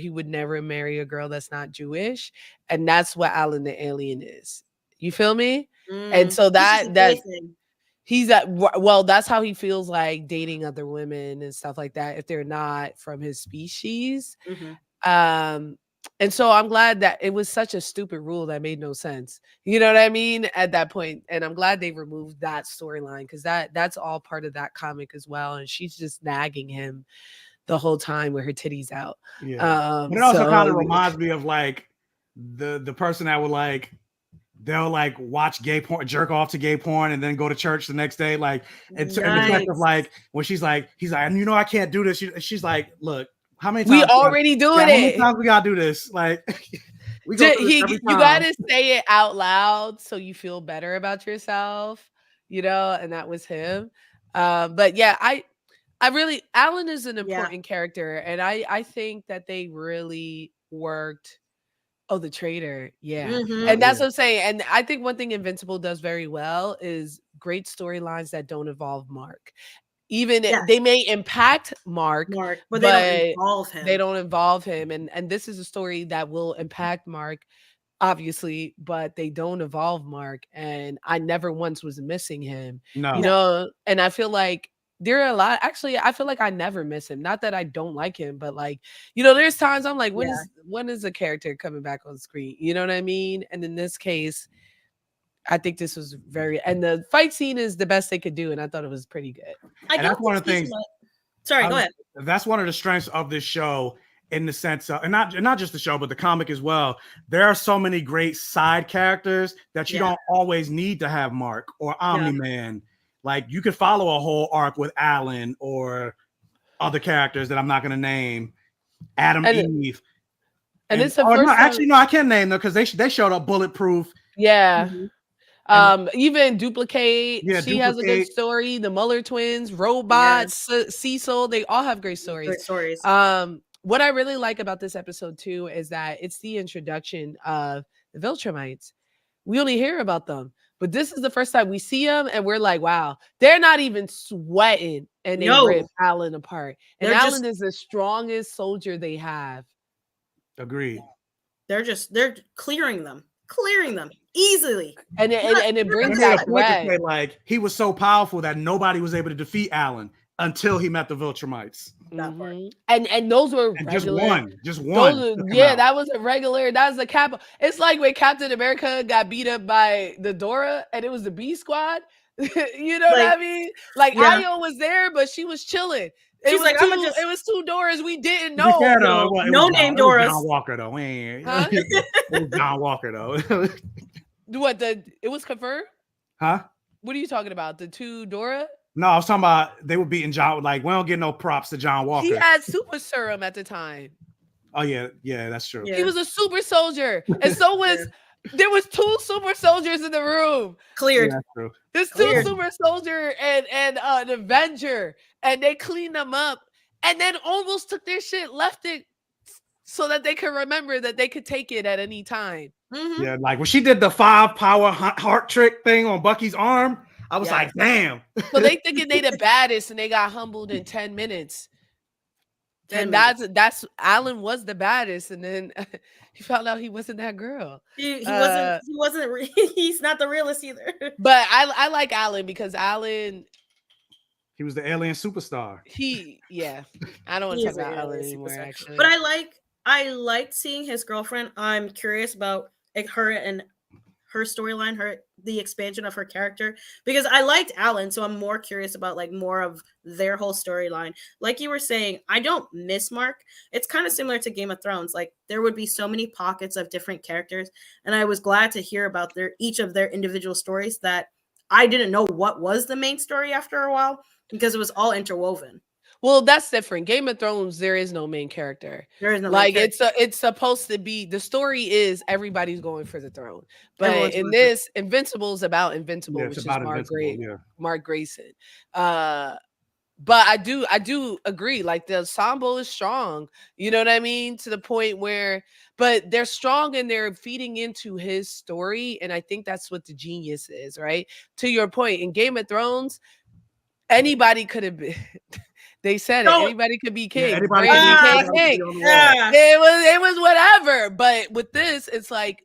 would never marry a girl that's not Jewish, and that's what Alan the alien is. You feel me? And so that's how he feels like dating other women and stuff like that if they're not from his species. And so I'm glad that it was such a stupid rule that made no sense. You know what I mean? At that point. And I'm glad they removed that storyline because that's all part of that comic as well. And she's just nagging him the whole time with her titties out. But it also kind of reminds me of like the person that would like they'll like watch gay porn, jerk off to gay porn, and then go to church the next day. Like, and the fact of like when he's like, and I can't do this. She's like, look, how many times we already doing it? How many times we gotta do this? Like, we go you gotta say it out loud so you feel better about yourself, and that was him. But yeah, I really, Alan is an important character, and I think that they really worked. Oh, the traitor. Yeah. And that's what I'm saying. And I think one thing Invincible does very well is great storylines that don't involve Mark. Even they may impact Mark, but they don't involve him. And this is a story that will impact Mark, obviously, but they don't involve Mark. And I never once was missing him. No. And I feel like there are a lot. Actually, I feel like I never miss him. Not that I don't like him, but like, there's times I'm like, when is the character coming back on screen? You know what I mean? And in this case, I think this was and the fight scene is the best they could do, and I thought it was pretty good. And that's one of the things. Sorry, go ahead. That's one of the strengths of this show, in the sense of, and not just the show, but the comic as well. There are so many great side characters that you don't always need to have Mark or Omni-Man. Like, you could follow a whole arc with Alan or other characters that I'm not going to name, Adam, Eve. And it's the first time. Actually, no, I can name them because they showed up bulletproof. Yeah. Even Duplicate. She has a good story. The Muller twins, Robots, Cecil. They all have great stories. What I really like about this episode too is that it's the introduction of the Viltrumites. We only hear about them. But this is the first time we see them, and we're like, wow, they're not even sweating, and they rip Alan apart. And Alan is the strongest soldier they have. Agreed. They're clearing them easily. And it brings out Red. Like, he was so powerful that nobody was able to defeat Alan until he met the Viltrumites. And those were regular. Just one. That was a regular. That was the cap. It's like when Captain America got beat up by the Dora, and it was the B Squad. You know what I mean? Like, Ayo was there, but she was chilling. It was two Doras we didn't know. No name Doras. John Walker though. Huh? It was John Walker though. It was confirmed? Huh? What are you talking about? The two Dora? No, I was talking about they were beating John. Like, we don't get no props to John Walker. He had super serum at the time. Oh yeah, that's true. He was a super soldier, and so was there was two super soldiers in the room. Cleared. Yeah, that's true. There's two super soldier and an Avenger, and they cleaned them up, and then almost took their shit, left it so that they could remember that they could take it at any time. Yeah, like when she did the 5 power heart trick thing on Bucky's arm. I was like, damn. So they thinking they the baddest, and they got humbled in 10 minutes. And that's Alan was the baddest, and then he found out he wasn't that girl. He wasn't. He's not the realest either. But I like Alan because Alan. He was the alien superstar. I don't want to talk about Alan anymore. Superstar. Actually, but I liked seeing his girlfriend. I'm curious about her and her storyline, the expansion of her character, because I liked Alan, so I'm more curious about like more of their whole storyline. Like you were saying, I don't miss Mark. It's kind of similar to Game of Thrones. Like there would be so many pockets of different characters, and I was glad to hear about each of their individual stories that I didn't know what was the main story after a while because it was all interwoven. Well, that's different. Game of Thrones, there is no main character. There is no like it's supposed to be. The story is everybody's going for the throne, but in this, Invincible is about Invincible, which is Mark Grayson. But I do agree. Like the ensemble is strong. You know what I mean? To the point where, but they're strong and they're feeding into his story, and I think that's what the genius is, right? To your point, in Game of Thrones, anybody could have been. They said it. Anybody could be king. Anybody could be king. It was whatever. But with this, it's like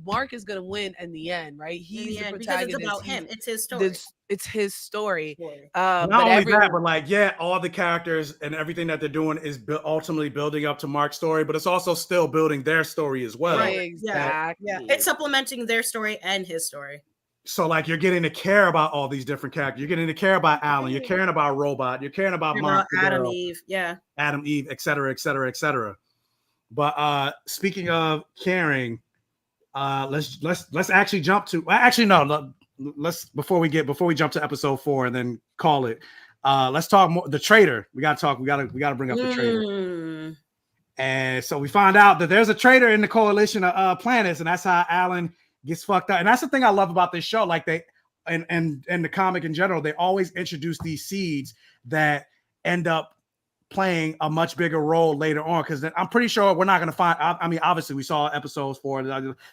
Mark is gonna win in the end, right? He's the protagonist. Because it's about him. It's his story. It's his story. Not only that, but like all the characters and everything that they're doing is ultimately building up to Mark's story, but it's also still building their story as well. Right, exactly. Yeah. It's supplementing their story and his story. So like you're getting to care about all these different characters. You're getting to care about Alan. You're caring about Robot. You're caring about Mark, Adam, Eve, et cetera, et cetera, et cetera. But speaking of caring, let's actually jump to. Actually, no. Let's before we jump to episode 4 and then call it. Let's talk more. The traitor. We gotta talk. We gotta bring up the traitor. And so we find out that there's a traitor in the coalition of planets, and that's how Alan gets fucked up. And that's the thing I love about this show. Like they and the comic in general, they always introduce these seeds that end up playing a much bigger role later on. Because I'm pretty sure we're not going to find. I mean, obviously we saw episodes 4.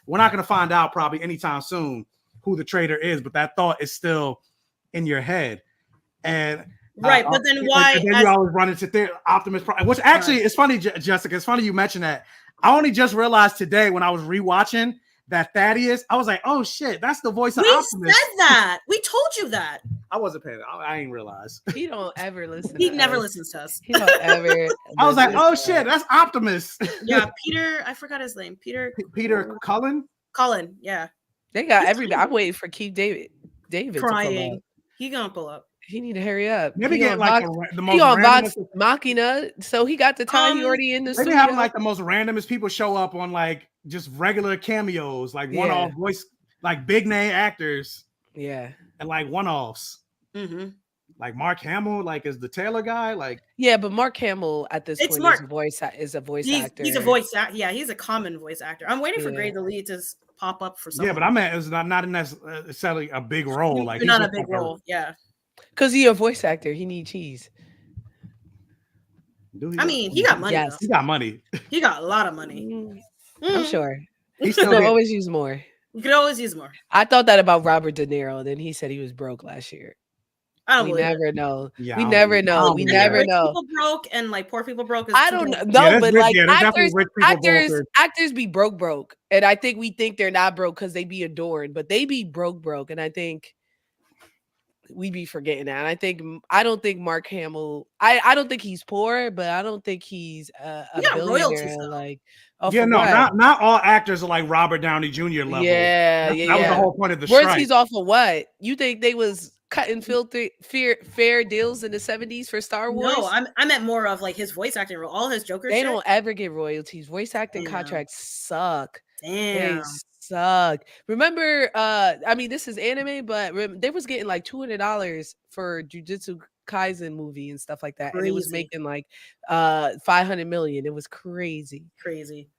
We're not going to find out probably anytime soon who the traitor is, but that thought is still in your head. And right, but then why? And then you always run into Optimus Prime, which actually is funny, Jessica. It's funny you mentioned that. I only just realized today when I was rewatching that Thaddeus, I was like, oh shit, that's the voice of Optimus. We said that. We told you that. I wasn't paying. I ain't realize. He don't ever listen. He never listens to us. He don't ever. I was like, oh shit, that's Optimus. Yeah, Peter. I forgot his name. Peter Cullen. Cullen. Yeah. They got everybody. I'm waiting for Keith David crying. He gonna pull up. He need to hurry up. Maybe get like the most Vox Machina, so he got the time. He already in the studio. Maybe have like the most randomest people show up on like just regular cameos, like one-off voice, like big name actors. Yeah, and like one-offs. Mm-hmm. Like Mark Hamill, like is the Taylor guy, like but Mark Hamill at this point is a voice actor. He's a voice actor. Yeah, he's a common voice actor. I'm waiting for Greg the Lead to pop up for something. Yeah, but I mean, it's not necessarily a big role. Like not a big role. Yeah. Because he's a voice actor. He needs cheese. I mean, he got money. Yes. He got money. He got a lot of money. I'm sure. He still could always use more. You could always use more. I thought that about Robert De Niro. Then he said he was broke last year. We never know. Yeah, we never know. We never know. People broke and like poor people broke. I don't know, but like actors be broke, and I think we think they're not broke because they be adored, but they be broke, and I think we be forgetting that. And I don't think Mark Hamill. I don't think he's poor, but I don't think he's a billionaire. Like, not all actors are like Robert Downey Jr. level. That was the whole point of the strike. Where's he's off of what? You think they was cutting fair deals in the 70s for Star Wars? No, I meant more of like his voice acting role. All his Joker. They don't ever get royalties. Voice acting contracts suck. Damn. They suck. Remember, I mean, this is anime, but they was getting like $200 for Jujutsu Kaisen movie and stuff like that. Crazy. And it was making like 500 million. It was crazy.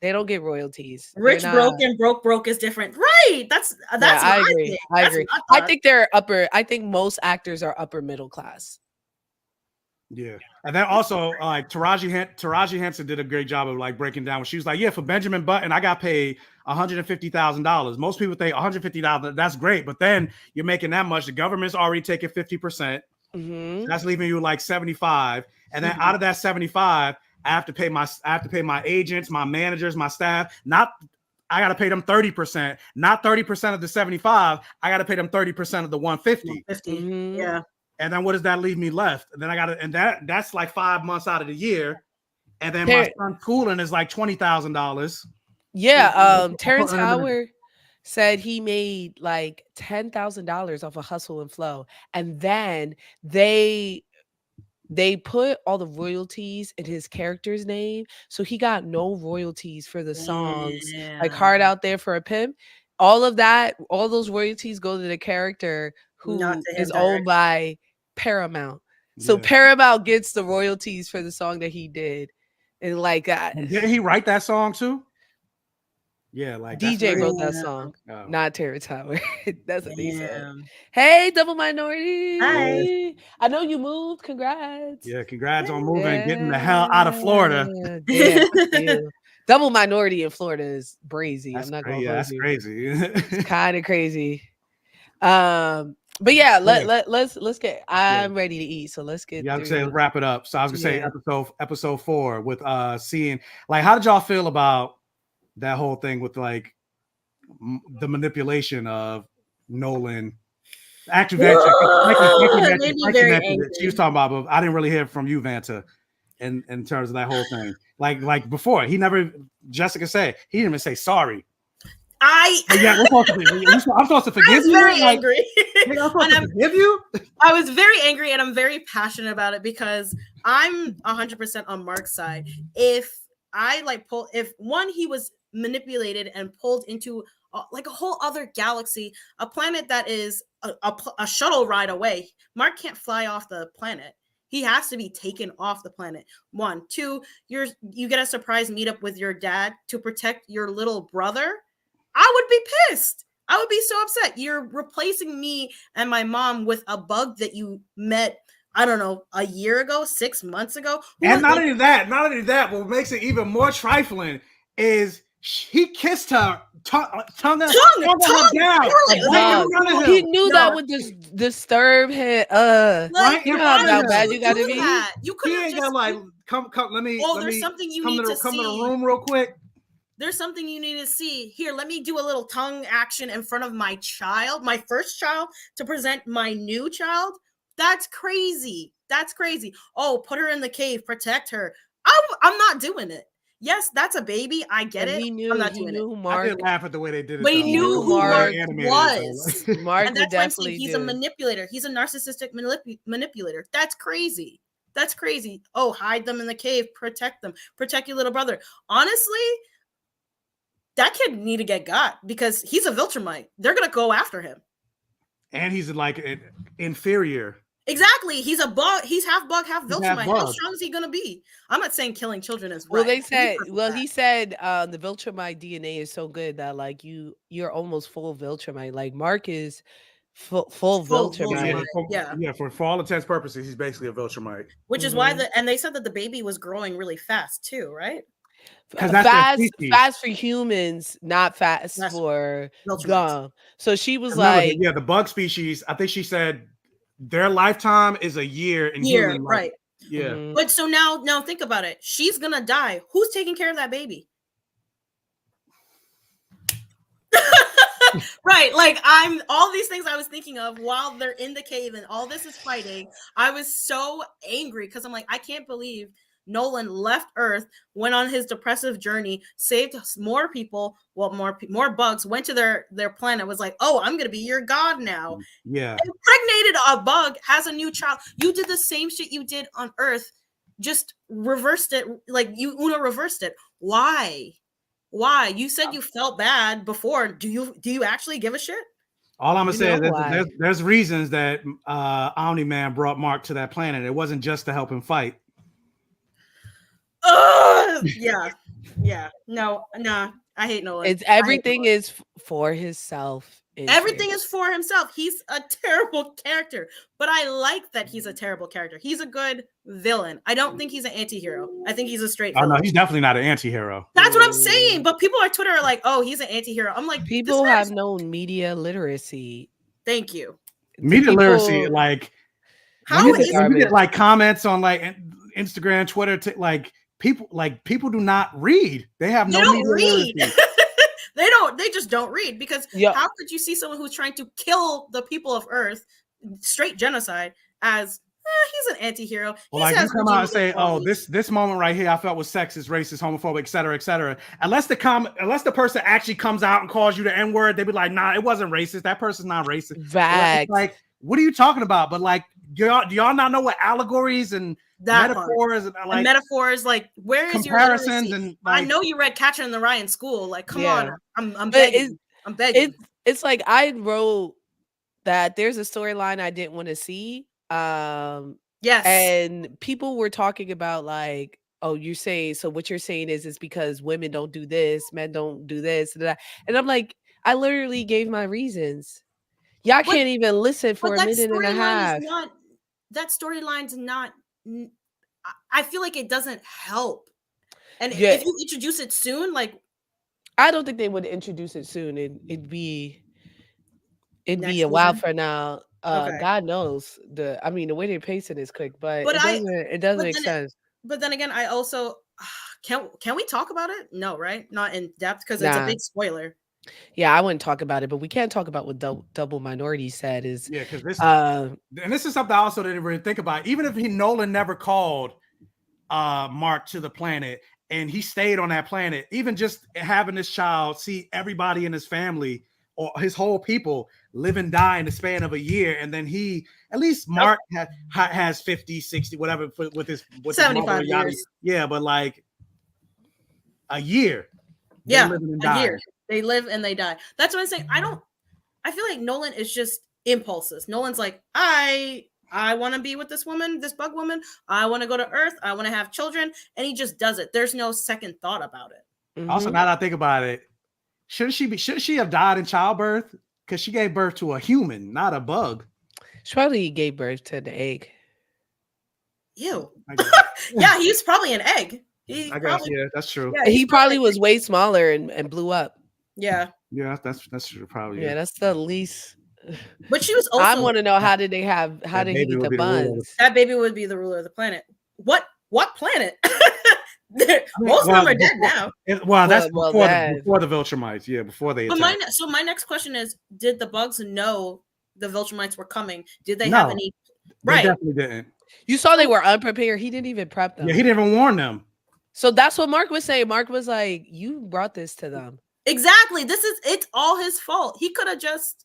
They don't get royalties. Rich broke and broke is different. Right. That's I agree. I agree. I think they're I think most actors are upper middle class. Yeah, and then also like Taraji Henson did a great job of like breaking down. She was like, "Yeah, for Benjamin Button, I got paid $150,000. Most people think $150,000. That's great, but then you're making that much. The government's already taking 50%. That's leaving you like 75. And then out of that 75, I have to pay my agents, my managers, my staff. I got to pay them 30%, not 30% of the 75. I got to pay them 30% of the 150. Yeah. And then what does that leave me left? And then that's like 5 months out of the year. And then my son's schooling is like $20,000. Yeah. Terrence Howard said he made like $10,000 off of Hustle and Flow. And then they put all the royalties in his character's name. So he got no royalties for the songs like Hard Out There for a Pimp. All of that, all those royalties go to the character who is owned by Paramount. So Paramount gets the royalties for the song that he did. And like didn't he write that song too? Yeah, like DJ wrote that song, not Terrence Howard. That's what they said. Hey, Double Minority. Hi. I know you moved. Congrats. Yeah, congrats on moving and getting the hell out of Florida. Yeah, Double Minority in Florida is brazy. That's I'm not gonna that's crazy. It's kind of crazy. But yeah, let's get. I'm ready to eat, so let's get. Yeah, I was gonna say wrap it up. So I was gonna say episode 4 with seeing like how did y'all feel about that whole thing with like the manipulation of Nolan? Actually, she was talking about, but I didn't really hear from you, Vanta, in terms of that whole thing. Like before, Jessica said he didn't even say sorry. I'm supposed to forgive you. I was very angry. I'm supposed to forgive you. I was very angry, and I'm very passionate about it because I'm 100% on Mark's side. If he was manipulated and pulled into like a whole other galaxy, a planet that is a shuttle ride away. Mark can't fly off the planet. He has to be taken off the planet. 1, 2, you get a surprise meetup with your dad to protect your little brother. I would be pissed. I would be so upset. You're replacing me and my mom with a bug that you met, I don't know, a year ago, 6 months ago. And not only that, what makes it even more trifling is he kissed her tongue down. He knew that would disturb him. Right? You know how bad you gotta be. You couldn't just like come. Let me. There's something you need to see. Come to the room real quick. There's something you need to see. Here, let me do a little tongue action in front of my child, my first child, to present my new child. That's crazy. That's crazy. Oh, put her in the cave, protect her. I'm not doing it. Yes, that's a baby. I get it. I'm not doing it. Mark, I didn't laugh at the way they did it. But he knew who Mark was. Mark and that's definitely he's a manipulator. He's a narcissistic manipulator. That's crazy. That's crazy. Oh, hide them in the cave. Protect them. Protect your little brother. Honestly, that kid need to get got because he's a Viltrumite. They're gonna go after him. And he's like an inferior. Exactly. He's a bug. He's half bug, half Viltrumite. How strong is he gonna be? I'm not saying killing children is right. Well, he said the Viltrumite DNA is so good that like you're almost full Viltrumite. Like Mark is full Viltrumite. Yeah. For all intents and purposes, he's basically a Viltrumite. Which is why and they said that the baby was growing really fast too, right? Fast for humans, not fast for gum. So she was like, the bug species. I think she said their lifetime is a year in human life. Right? Yeah. But so now think about it. She's gonna die. Who's taking care of that baby? Right. Like all these things I was thinking of while they're in the cave and all this is fighting. I was so angry because I'm like, I can't believe Nolan left Earth, went on his depressive journey, saved more people, more bugs, went to their planet, was like, oh, I'm gonna be your god now. Yeah. Impregnated a bug, has a new child. You did the same shit you did on Earth, just reversed it, like you reversed it. Why? You said you felt bad before. Do you actually give a shit? All I'm gonna say is there's reasons that Omni-Man brought Mark to that planet. It wasn't just to help him fight. Yeah. No. I hate Nolan. It's everything is for himself. Everything is for himself. He's a terrible character, but I like that he's a terrible character. He's a good villain. I don't think he's an anti-hero. I think he's a straight villain. Oh, no, he's definitely not an anti-hero. That's what I'm saying. But people on Twitter are like, oh, he's an anti-hero. I'm like, people have no media literacy. Thank you. Media literacy, like How when is you get like comments on like Instagram, Twitter, like people do not read. They have no don't read. literacy. They just don't read, because how could you see someone who's trying to kill the people of Earth, straight genocide, as he's an anti-hero? Well, like you come out and say, "Oh, this moment right here, I felt was sexist, racist, homophobic, etc., etc." Unless the person actually comes out and calls you the N-word, they'd be like, "Nah, it wasn't racist. That person's not racist." Facts. Like, what are you talking about? But like, do y'all not know what allegories and metaphors and like metaphors, like, where is comparisons your and like, I know you read Catcher in the Rye in school. Like, come on, I'm begging. I'm begging. It's like I wrote that there's a storyline I didn't want to see. Yes. And people were talking about like, oh, you're saying, so what you're saying is it's because women don't do this, men don't do this, and that. And I'm like, I literally gave my reasons. Y'all can't even listen for a minute and a half. That storyline's not, I feel like it doesn't help. And if you introduce it soon, like, I don't think they would introduce it soon. It'd be a while for now. God knows the way they pace it is quick, but it doesn't make sense. But then again, I also can we talk about it? No, right? Not in depth, because it's a big spoiler. Yeah, I wouldn't talk about it, but we can talk about what Double Minority said is because this and this is something I also didn't really think about. Even if Nolan never called Mark to the planet and he stayed on that planet, even just having this child see everybody in his family or his whole people live and die in the span of a year, and then Mark has 50, 60, whatever with his 75 years. Yeah, but like a year. Yeah, a year. They live and they die. That's what I'm saying. I feel like Nolan is just impulses. Nolan's like, I want to be with this woman, this bug woman. I want to go to Earth. I want to have children. And he just does it. There's no second thought about it. Mm-hmm. Also, now that I think about it, should she have died in childbirth? Because she gave birth to a human, not a bug. She probably gave birth to the egg. Ew. Yeah, he's probably an egg. Yeah, that's true. Yeah, he probably was way smaller and blew up. Yeah. Yeah, that's true. Probably. Yeah, that's the least. But she was also. I want to know how did he eat the buns? That baby would be the ruler of the planet. What planet? Most of them are dead now. That's before the Viltrumites. Yeah, before they. But my next question is: did the bugs know the Viltrumites were coming? Did they have any? Right, they definitely didn't. You saw they were unprepared. He didn't even prep them. Yeah, he didn't even warn them. So that's what Mark was saying. Mark was like, "You brought this to them." Exactly. It's all his fault. He could have just.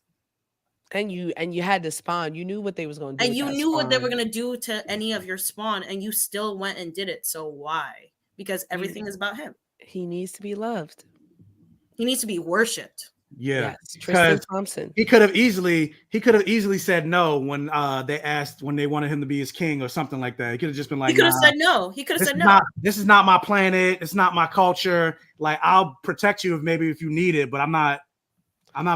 And you had to spawn. You knew what they was going to do. And you knew what they were going to do to any of your spawn, and you still went and did it. So why? Because everything is about him. He needs to be loved. He needs to be worshipped. Yeah, yes, Tristan Thompson. He could have easily said no when they wanted him to be his king or something like that. He could have just been like, he could have said no. He could have said no. This is not my planet. It's not my culture. Like, I'll protect you if you need it, but I'm not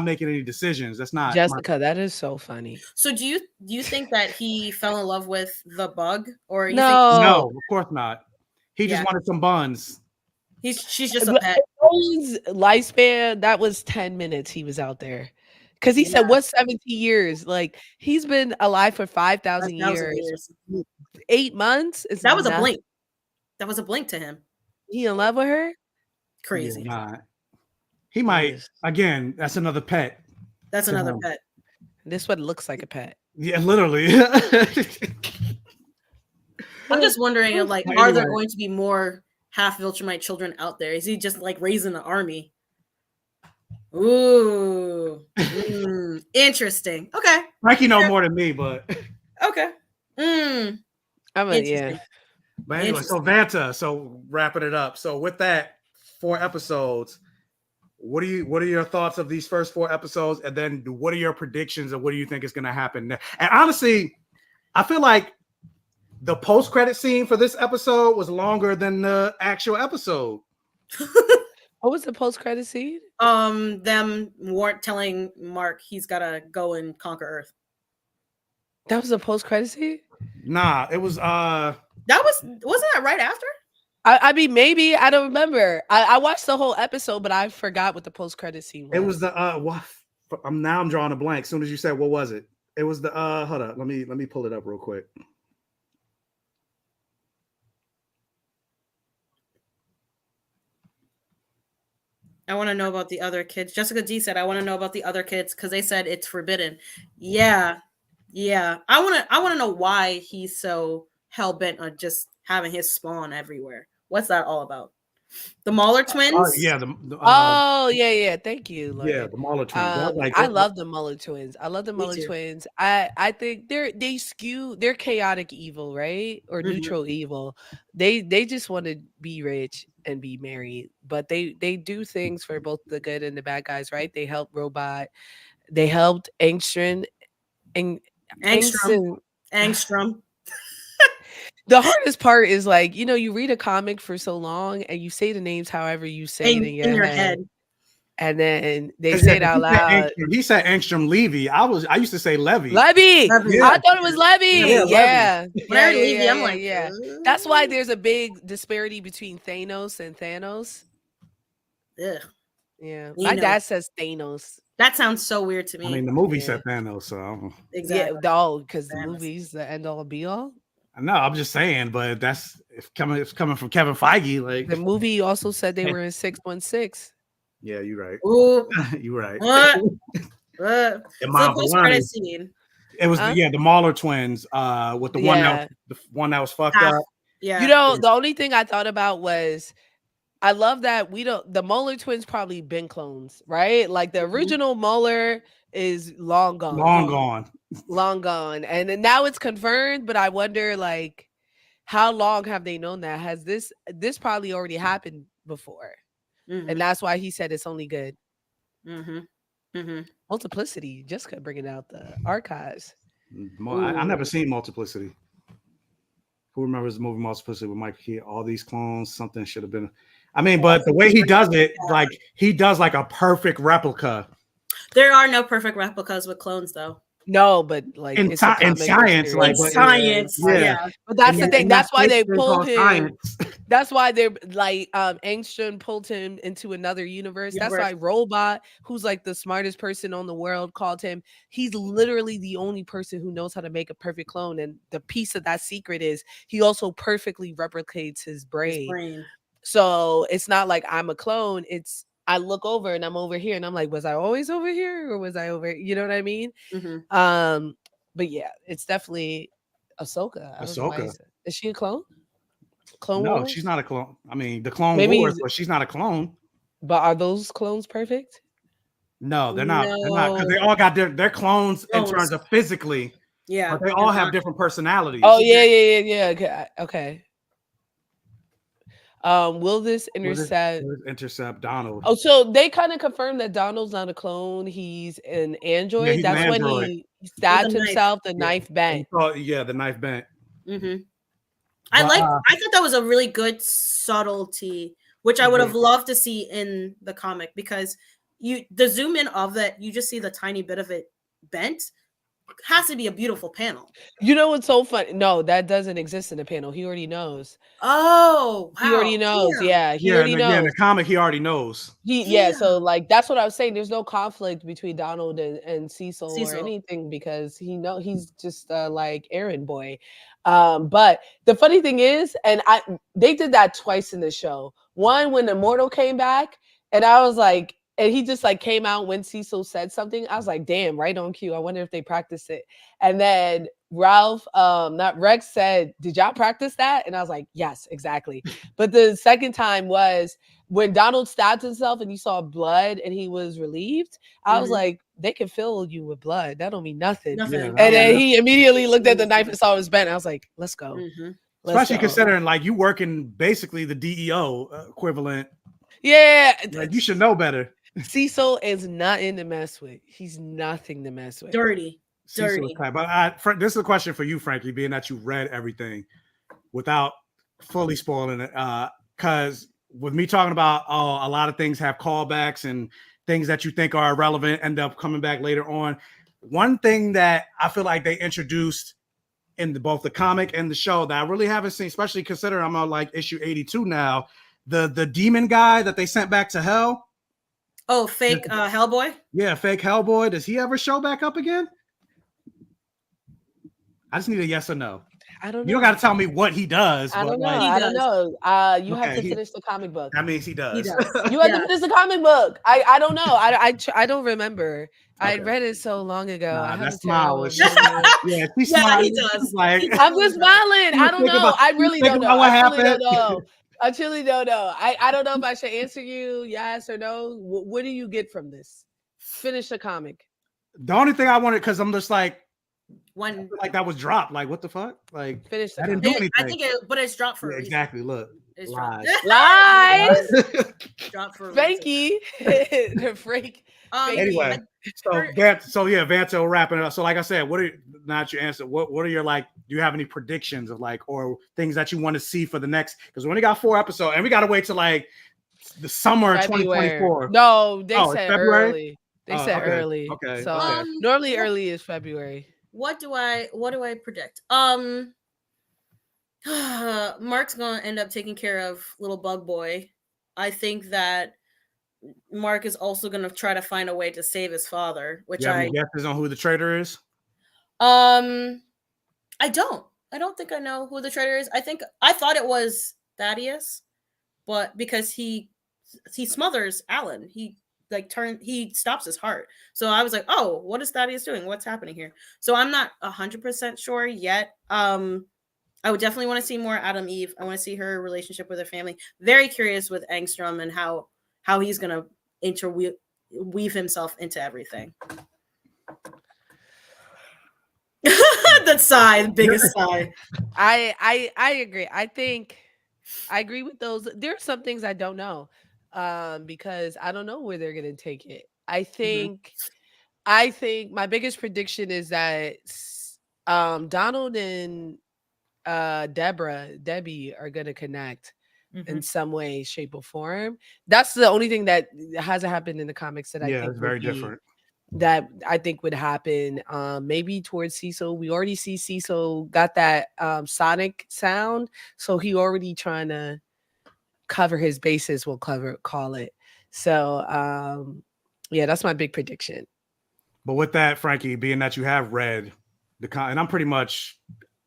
making any decisions. That's not Jessica. That is so funny. So do you think that he fell in love with the bug, or you no, of course not. He just wanted some buns. She's just a pet. His lifespan, that was 10 minutes he was out there. Because he said, what's 70 years? Like, he's been alive for 5,000 years. 8 months? That was a blink. That was a blink to him. He in love with her? Crazy. He might. Again, that's another pet. That's another pet. This one looks like a pet. Yeah, literally. I'm just wondering, like, are there going to be more half Viltrumite children out there? Is he just like raising an army? Ooh, interesting. Okay, Frankey know more than me, but okay. Yeah. But anyway, so Vanta. So wrapping it up. So with that, 4 episodes. What are your thoughts of these first 4 episodes, and then what are your predictions of what do you think is going to happen next? And honestly, I feel like the post-credit scene for this episode was longer than the actual episode. What was the post-credit scene? Them weren't telling Mark he's got to go and conquer Earth. That was a post-credit scene? Nah, it was wasn't that right after? I mean, maybe. I don't remember. I watched the whole episode, but I forgot what the post-credit scene was. It was the I'm drawing a blank. As soon as you said, what was it? It was the hold up. Let me pull it up real quick. I want to know about the other kids. Jessica D said, I want to know about the other kids because they said it's forbidden. Yeah. Yeah. I want to know why he's so hell-bent on just having his spawn everywhere. What's that all about? The Mauler twins? Yeah. Yeah. Thank you, Lauren. Yeah, the Mauler twins. I love the Muller twins. I love the Muller twins. I think they skew. They're chaotic evil, right? Or neutral evil. They just want to be rich and be married, but they do things for both the good and the bad guys, right? They help Robot. They helped Angstrom. The hardest part is like, you read a comic for so long and you say the names however you say it in your head. And then they say it out loud. He said Angstrom Levy. I used to say Levy. Levy. Yeah. I thought it was Levy. Yeah. Levy, I'm like, yeah. That's why there's a big disparity between Thanos and Thanos. Ugh. Yeah. My dad says Thanos. That sounds so weird to me. I mean, the movie said Thanos, so exactly. Yeah, because the movie's the end all be all. No, I'm just saying, but it's coming from Kevin Feige. Like the movie also said they were in 616. Yeah, you're right. Ooh. You're right. What? It was the Mauler twins with the one that was fucked up. Yeah. The only thing I thought about was I love that the Mauler twins probably been clones, right? Like the original Mauler is long gone. Long gone. And then now it's confirmed, but I wonder like how long have they known that? Has this probably already happened before? And that's why he said it's only good. Multiplicity, Jessica bringing out the archives. I never seen Multiplicity. Who remembers the movie Multiplicity with Mike? All these clones, something should have been. I mean, but the way he does it, like he does like a perfect replica. There are no perfect replicas with clones, though. No, but like in science, yeah. But that's the thing. That's why they pulled him. That's why they're like Angstrom pulled him into another universe. That's why Robot, who's like the smartest person on the world, called him. He's literally the only person who knows how to make a perfect clone. And the piece of that secret is he also perfectly replicates his brain. So it's not like I'm a clone. It's I look over and I'm over here and I'm like, was I always over here or was I over? You know what I mean? But yeah, it's definitely Ahsoka. Is she a clone? Clone No, Wars? She's not a clone. I mean, the Clone Wars, but she's not a clone. But are those clones perfect? No, they're not. They're not because they all got their clones in terms of physically. Yeah, but they all have different personalities. Oh yeah. Okay. Will this intercept Donald? Oh, so they kind of confirmed that Donald's not a clone; he's an android. Yeah, that's an android. When he stabbed himself. The knife bent. Oh yeah, the knife bent. I thought that was a really good subtlety, which I would have loved to see in the comic because the zoom in of that, you just see the tiny bit of it bent. Has to be a beautiful panel. You know what's so funny? No, that doesn't exist in the panel. He already knows. Oh, wow. He already knows. Yeah, he already knows. Yeah, in the comic, he already knows. So like that's what I was saying. There's no conflict between Donald and Cecil or anything because he's just like errand boy. But the funny thing is, they did that twice in the show. One when Immortal came back, and I was like. And he just like came out when Cecil said something. I was like, damn, right on cue. I wonder if they practiced it. And then Rex said, did y'all practice that? And I was like, yes, exactly. But the second time was when Donald stabbed himself and you saw blood and he was relieved. I was like, they can fill you with blood. That don't mean nothing. Yeah, and then he immediately looked at the knife and saw it was bent. I was like, let's go. Especially considering like you work in basically the DEO equivalent. Yeah. Like, you should know better. Cecil is nothing to mess with. He's nothing to mess with. Dirty. But this is a question for you, Frankie, being that you read everything without fully spoiling it. Because with me talking about a lot of things have callbacks and things that you think are irrelevant end up coming back later on. One thing that I feel like they introduced in both the comic and the show that I really haven't seen, especially considering I'm on like issue 82 now, the demon guy that they sent back to hell. Oh, fake Hellboy? Yeah, fake Hellboy. Does he ever show back up again? I just need a yes or no. I don't know. You don't got to tell me what he does. I don't know. Like, I don't know. You have to finish the comic book. That means he does. He does. You have to finish the comic book. I don't know. I don't remember. Okay. I read it so long ago. Nah, I that smile was yeah, he does. Like, I'm just smiling. I don't know. I really don't know. I really don't know. I truly don't know. I don't know if I should answer you yes or no. What do you get from this? Finish the comic. The only thing I wanted, because I'm just like, when like that was dropped. Like, what the fuck? Like, finish the I didn't do anything. I think but it's dropped for a reason. Exactly. Look. It's lies. Lies. Dropped for a Frankey. The freak. Anyway, Vanta, wrapping it up. So, like I said, not your answer. What are your, like, do you have any predictions of, like, or things that you want to see for the next? Because we only got 4 episodes, and we got to wait till like the summer of 2024. No, they said February? They said early. Okay. So normally early is February. What do I predict? Mark's gonna end up taking care of little bug boy. I think that Mark is also gonna try to find a way to save his father, which I guesses on who the traitor is. I don't think I know who the traitor is. I thought it was Thaddeus, but because he smothers Alan, he stops his heart. So I was like, oh, what is Thaddeus doing? What's happening here? So I'm not 100% sure yet. I would definitely want to see more Adam Eve. I want to see her relationship with her family. Very curious with Angstrom and how he's going to interweave himself into everything. That sigh, the biggest sigh. I agree. I agree with those. There are some things I don't know because I don't know where they're going to take it. I think my biggest prediction is that Donald and Debbie are going to connect in some way, shape, or form. That's the only thing that hasn't happened in the comics that I think it's very different. That I think would happen. Maybe towards Cecil. We already see Cecil got that sonic sound, so he already trying to cover his bases. We'll call it. So that's my big prediction. But with that, Frankey, being that you have read and I'm pretty much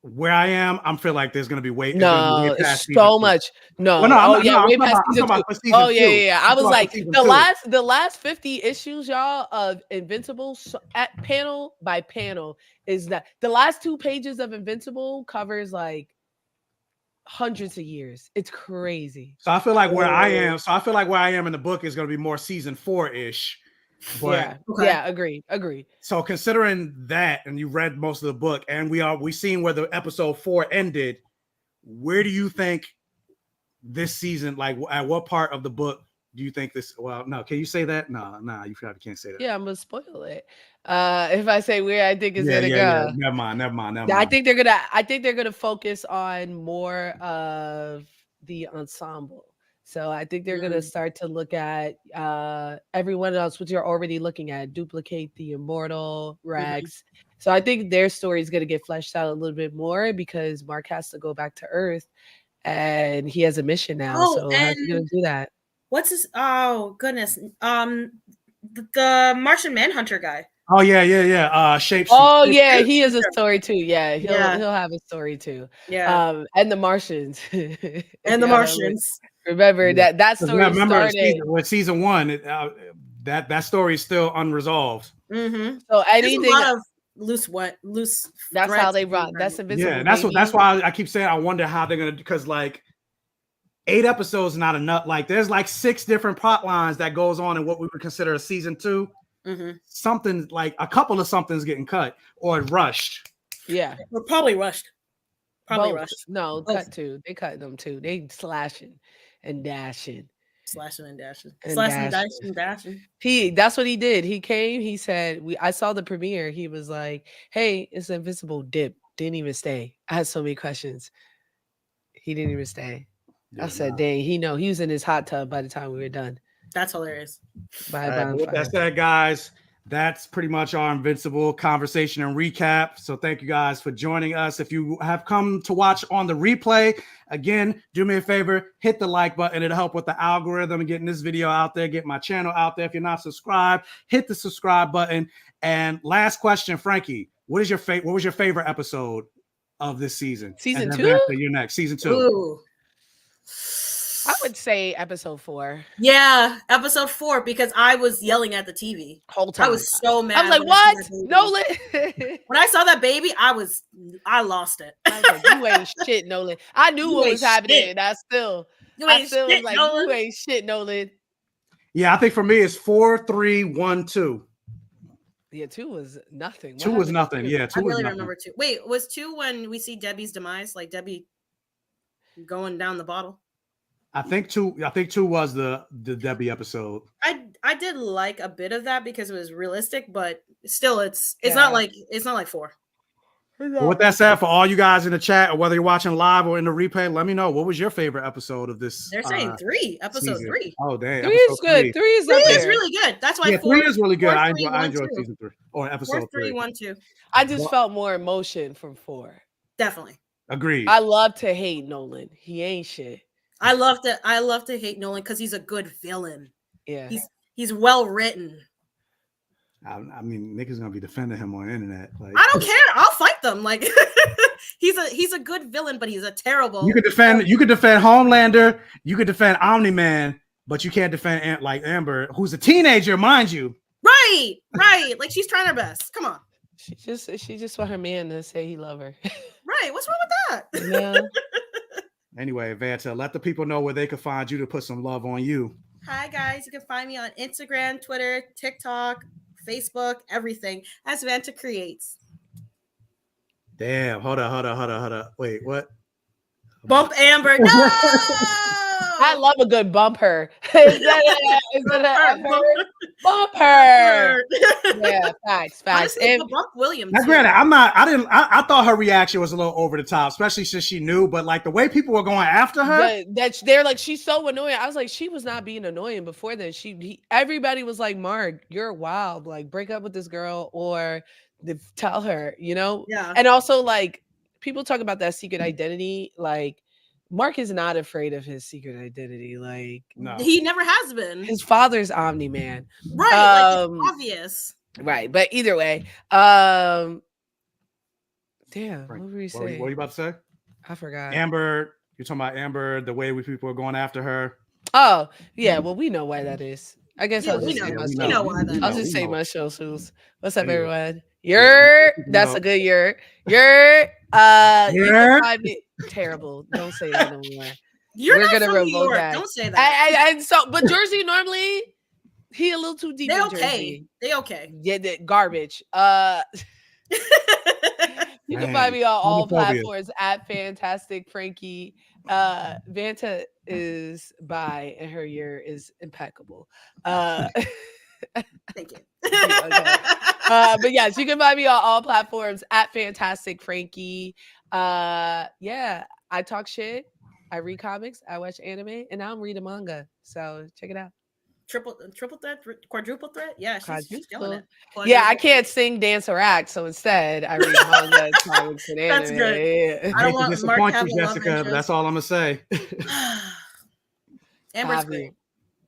where I am, I'm feel like there's gonna be way it's so much. No, way past season 2. Oh yeah. I was like the last 50 issues, y'all, of Invincible at panel by panel is that the last 2 pages of Invincible covers like hundreds of years. It's crazy. So I feel like where I am in the book is gonna be more season 4-ish. But agree. So considering that, and you read most of the book, and we seen where the episode 4 ended, where do you think this season, like at what part of the book do you think this? Well, no, can you say that? No, you probably can't say that. Yeah, I'm gonna spoil it. If I say where I think it's gonna go. Yeah. Never mind. I think they're gonna focus on more of the ensemble. So I think they're going to start to look at everyone else, which you're already looking at, duplicate the Immortal, Rex. So I think their story is going to get fleshed out a little bit more because Mark has to go back to Earth and he has a mission now. So how's he going to do that? What's his? Oh, goodness. The Martian Manhunter guy. Oh, yeah. Shapes. Oh, yeah. He has a story too. Yeah. He'll have a story too. Yeah. And the Martians. Remember that story started with season 1. That story is still unresolved. So anything, there's a lot of loose. That's how they run. That's Invincible. Yeah, that's why I keep saying I wonder how they're gonna, because like 8 episodes is not enough. Like there's like 6 different plot lines that goes on in what we would consider a season 2. Something like a couple of something's getting cut or rushed. Yeah, we're probably rushed. Rushed. No, cut too. They cut them too. They slashing and dashing. Slashing and dashing. That's what he did. He came, he said, I saw the premiere. He was like, hey, it's Invincible dip. Didn't even stay. I had so many questions. He didn't even stay. I said, dang, he was in his hot tub by the time we were done. That's hilarious. With that said, guys, that's pretty much our Invincible conversation and recap. So thank you guys for joining us. If you have come to watch on the replay, again, do me a favor, hit the like button. It'll help with the algorithm and getting this video out there, get my channel out there. If you're not subscribed, hit the subscribe button. And last question, Frankey, what was your favorite episode of this season? Season 2? Vanta, you're next. Season 2. Ooh. I would say episode 4. Yeah, episode 4, because I was yelling at the TV Whole time. I was so mad. I was like, "What? Nolan!" When I saw that baby, I lost it. I was like, "You ain't shit, Nolan." I knew what was happening, and I still was like, "You ain't shit, Nolan." Yeah, I think for me it's 4, 3, 1, 2. Yeah, 2 was nothing. 2 was nothing. Yeah, 2 I really was remember 2. Wait, was 2 when we see Debbie's demise, like Debbie going down the bottle? I think 2 was the Debbie episode. I did like a bit of that because it was realistic, but still it's not like 4. Well, with that said, for all you guys in the chat, or whether you're watching live or in the replay, let me know what was your favorite episode of this. They're saying 3, episode season. 3. Oh, damn. 3 is good. 3 is up there. Really good. That's why 3 is really good. 4, I 3, enjoyed season 3 or episode 4, 3, 1, 2. I just felt more emotion from 4. Definitely. Agreed. I love to hate Nolan. He ain't shit. I love to hate Nolan because he's a good villain. Yeah. He's well written. I mean, Nick is gonna be defending him on the internet. Like, I don't care. I'll fight them. Like he's a good villain, but he's a terrible. You could defend Homelander. You could defend Omni-Man, but you can't defend like Amber, who's a teenager, mind you. Right. Like she's trying her best. Come on. She just want her man to say he love her. Right. What's wrong with that? Yeah. Anyway, Vanta, let the people know where they can find you to put some love on you. Hi guys, you can find me on Instagram, Twitter, TikTok, Facebook, everything as Vanta Creates. Damn, hold up. Wait, what? Bump Amber. No! I love a good bump her. Is that bump her? Yeah, facts. Honestly, bump Williams. Now, granted, I thought her reaction was a little over the top, especially since she knew, but like the way people were going after her. They're like, she's so annoying. I was like, she was not being annoying before then. Everybody was like, "Mark, you're wild. Like, break up with this girl or tell her," you know? Yeah. And also, like, people talk about that secret identity. Like, Mark is not afraid of his secret identity. Like, No, he never has been. His father's Omni-Man. Right. Like, it's obvious. Right. But either way, damn, what were you saying? What were you about to say? I forgot. Amber, you're talking about Amber, the way people are going after her. Oh, yeah. Well, we know why that is. I guess I'll just say my socials. What's up, everyone? That's a good yurt. You can find me terrible. Don't say that no more. We're gonna revoke that. Don't say that. But Jersey normally he a little too deep. They okay. Yeah, garbage. You can find me on all platforms at Fantastic Frankey. Vanta is bi and her year is impeccable. Thank you. Okay. But yes, you can find me on all platforms at Fantastic Frankey. Yeah, I talk shit. I read comics. I watch anime, and now I'm reading manga. So check it out. Triple threat, quadruple threat. Yeah, she's killing it. Yeah, I can't sing, dance, or act, so instead I read manga, comics, and anime. That's good. Yeah. I don't want Mark to have Jessica, but that's all I'm gonna say. Amber's great.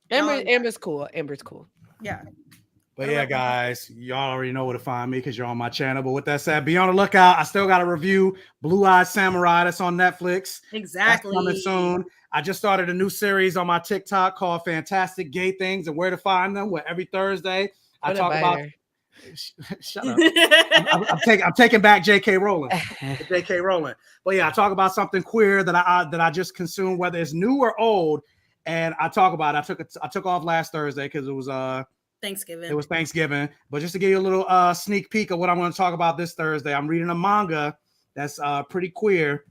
Amber's cool. Amber's cool. Yeah. But yeah, guys, y'all already know where to find me because you're on my channel. But with that said, be on the lookout. I still got to review Blue Eyed Samurai. That's on Netflix. Exactly. That's coming soon. I just started a new series on my TikTok called Fantastic Gay Things and Where to Find Them, where every Thursday I talk about. Shut up. I'm taking back J.K. Rowling. J.K. Rowling. But yeah, I talk about something queer that I just consumed, whether it's new or old, and I talk about it. I took off last Thursday because it was Thanksgiving. It was Thanksgiving. But just to give you a little sneak peek of what I'm going to talk about this Thursday, I'm reading a manga that's pretty queer,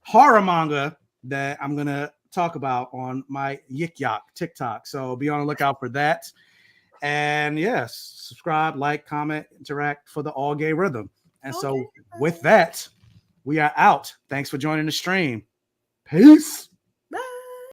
horror manga that I'm going to talk about on my Yik Yak TikTok. So be on the lookout for that. And yes, subscribe, like, comment, interact for the All Gay Rhythm. And so with that, we are out. Thanks for joining the stream. Peace.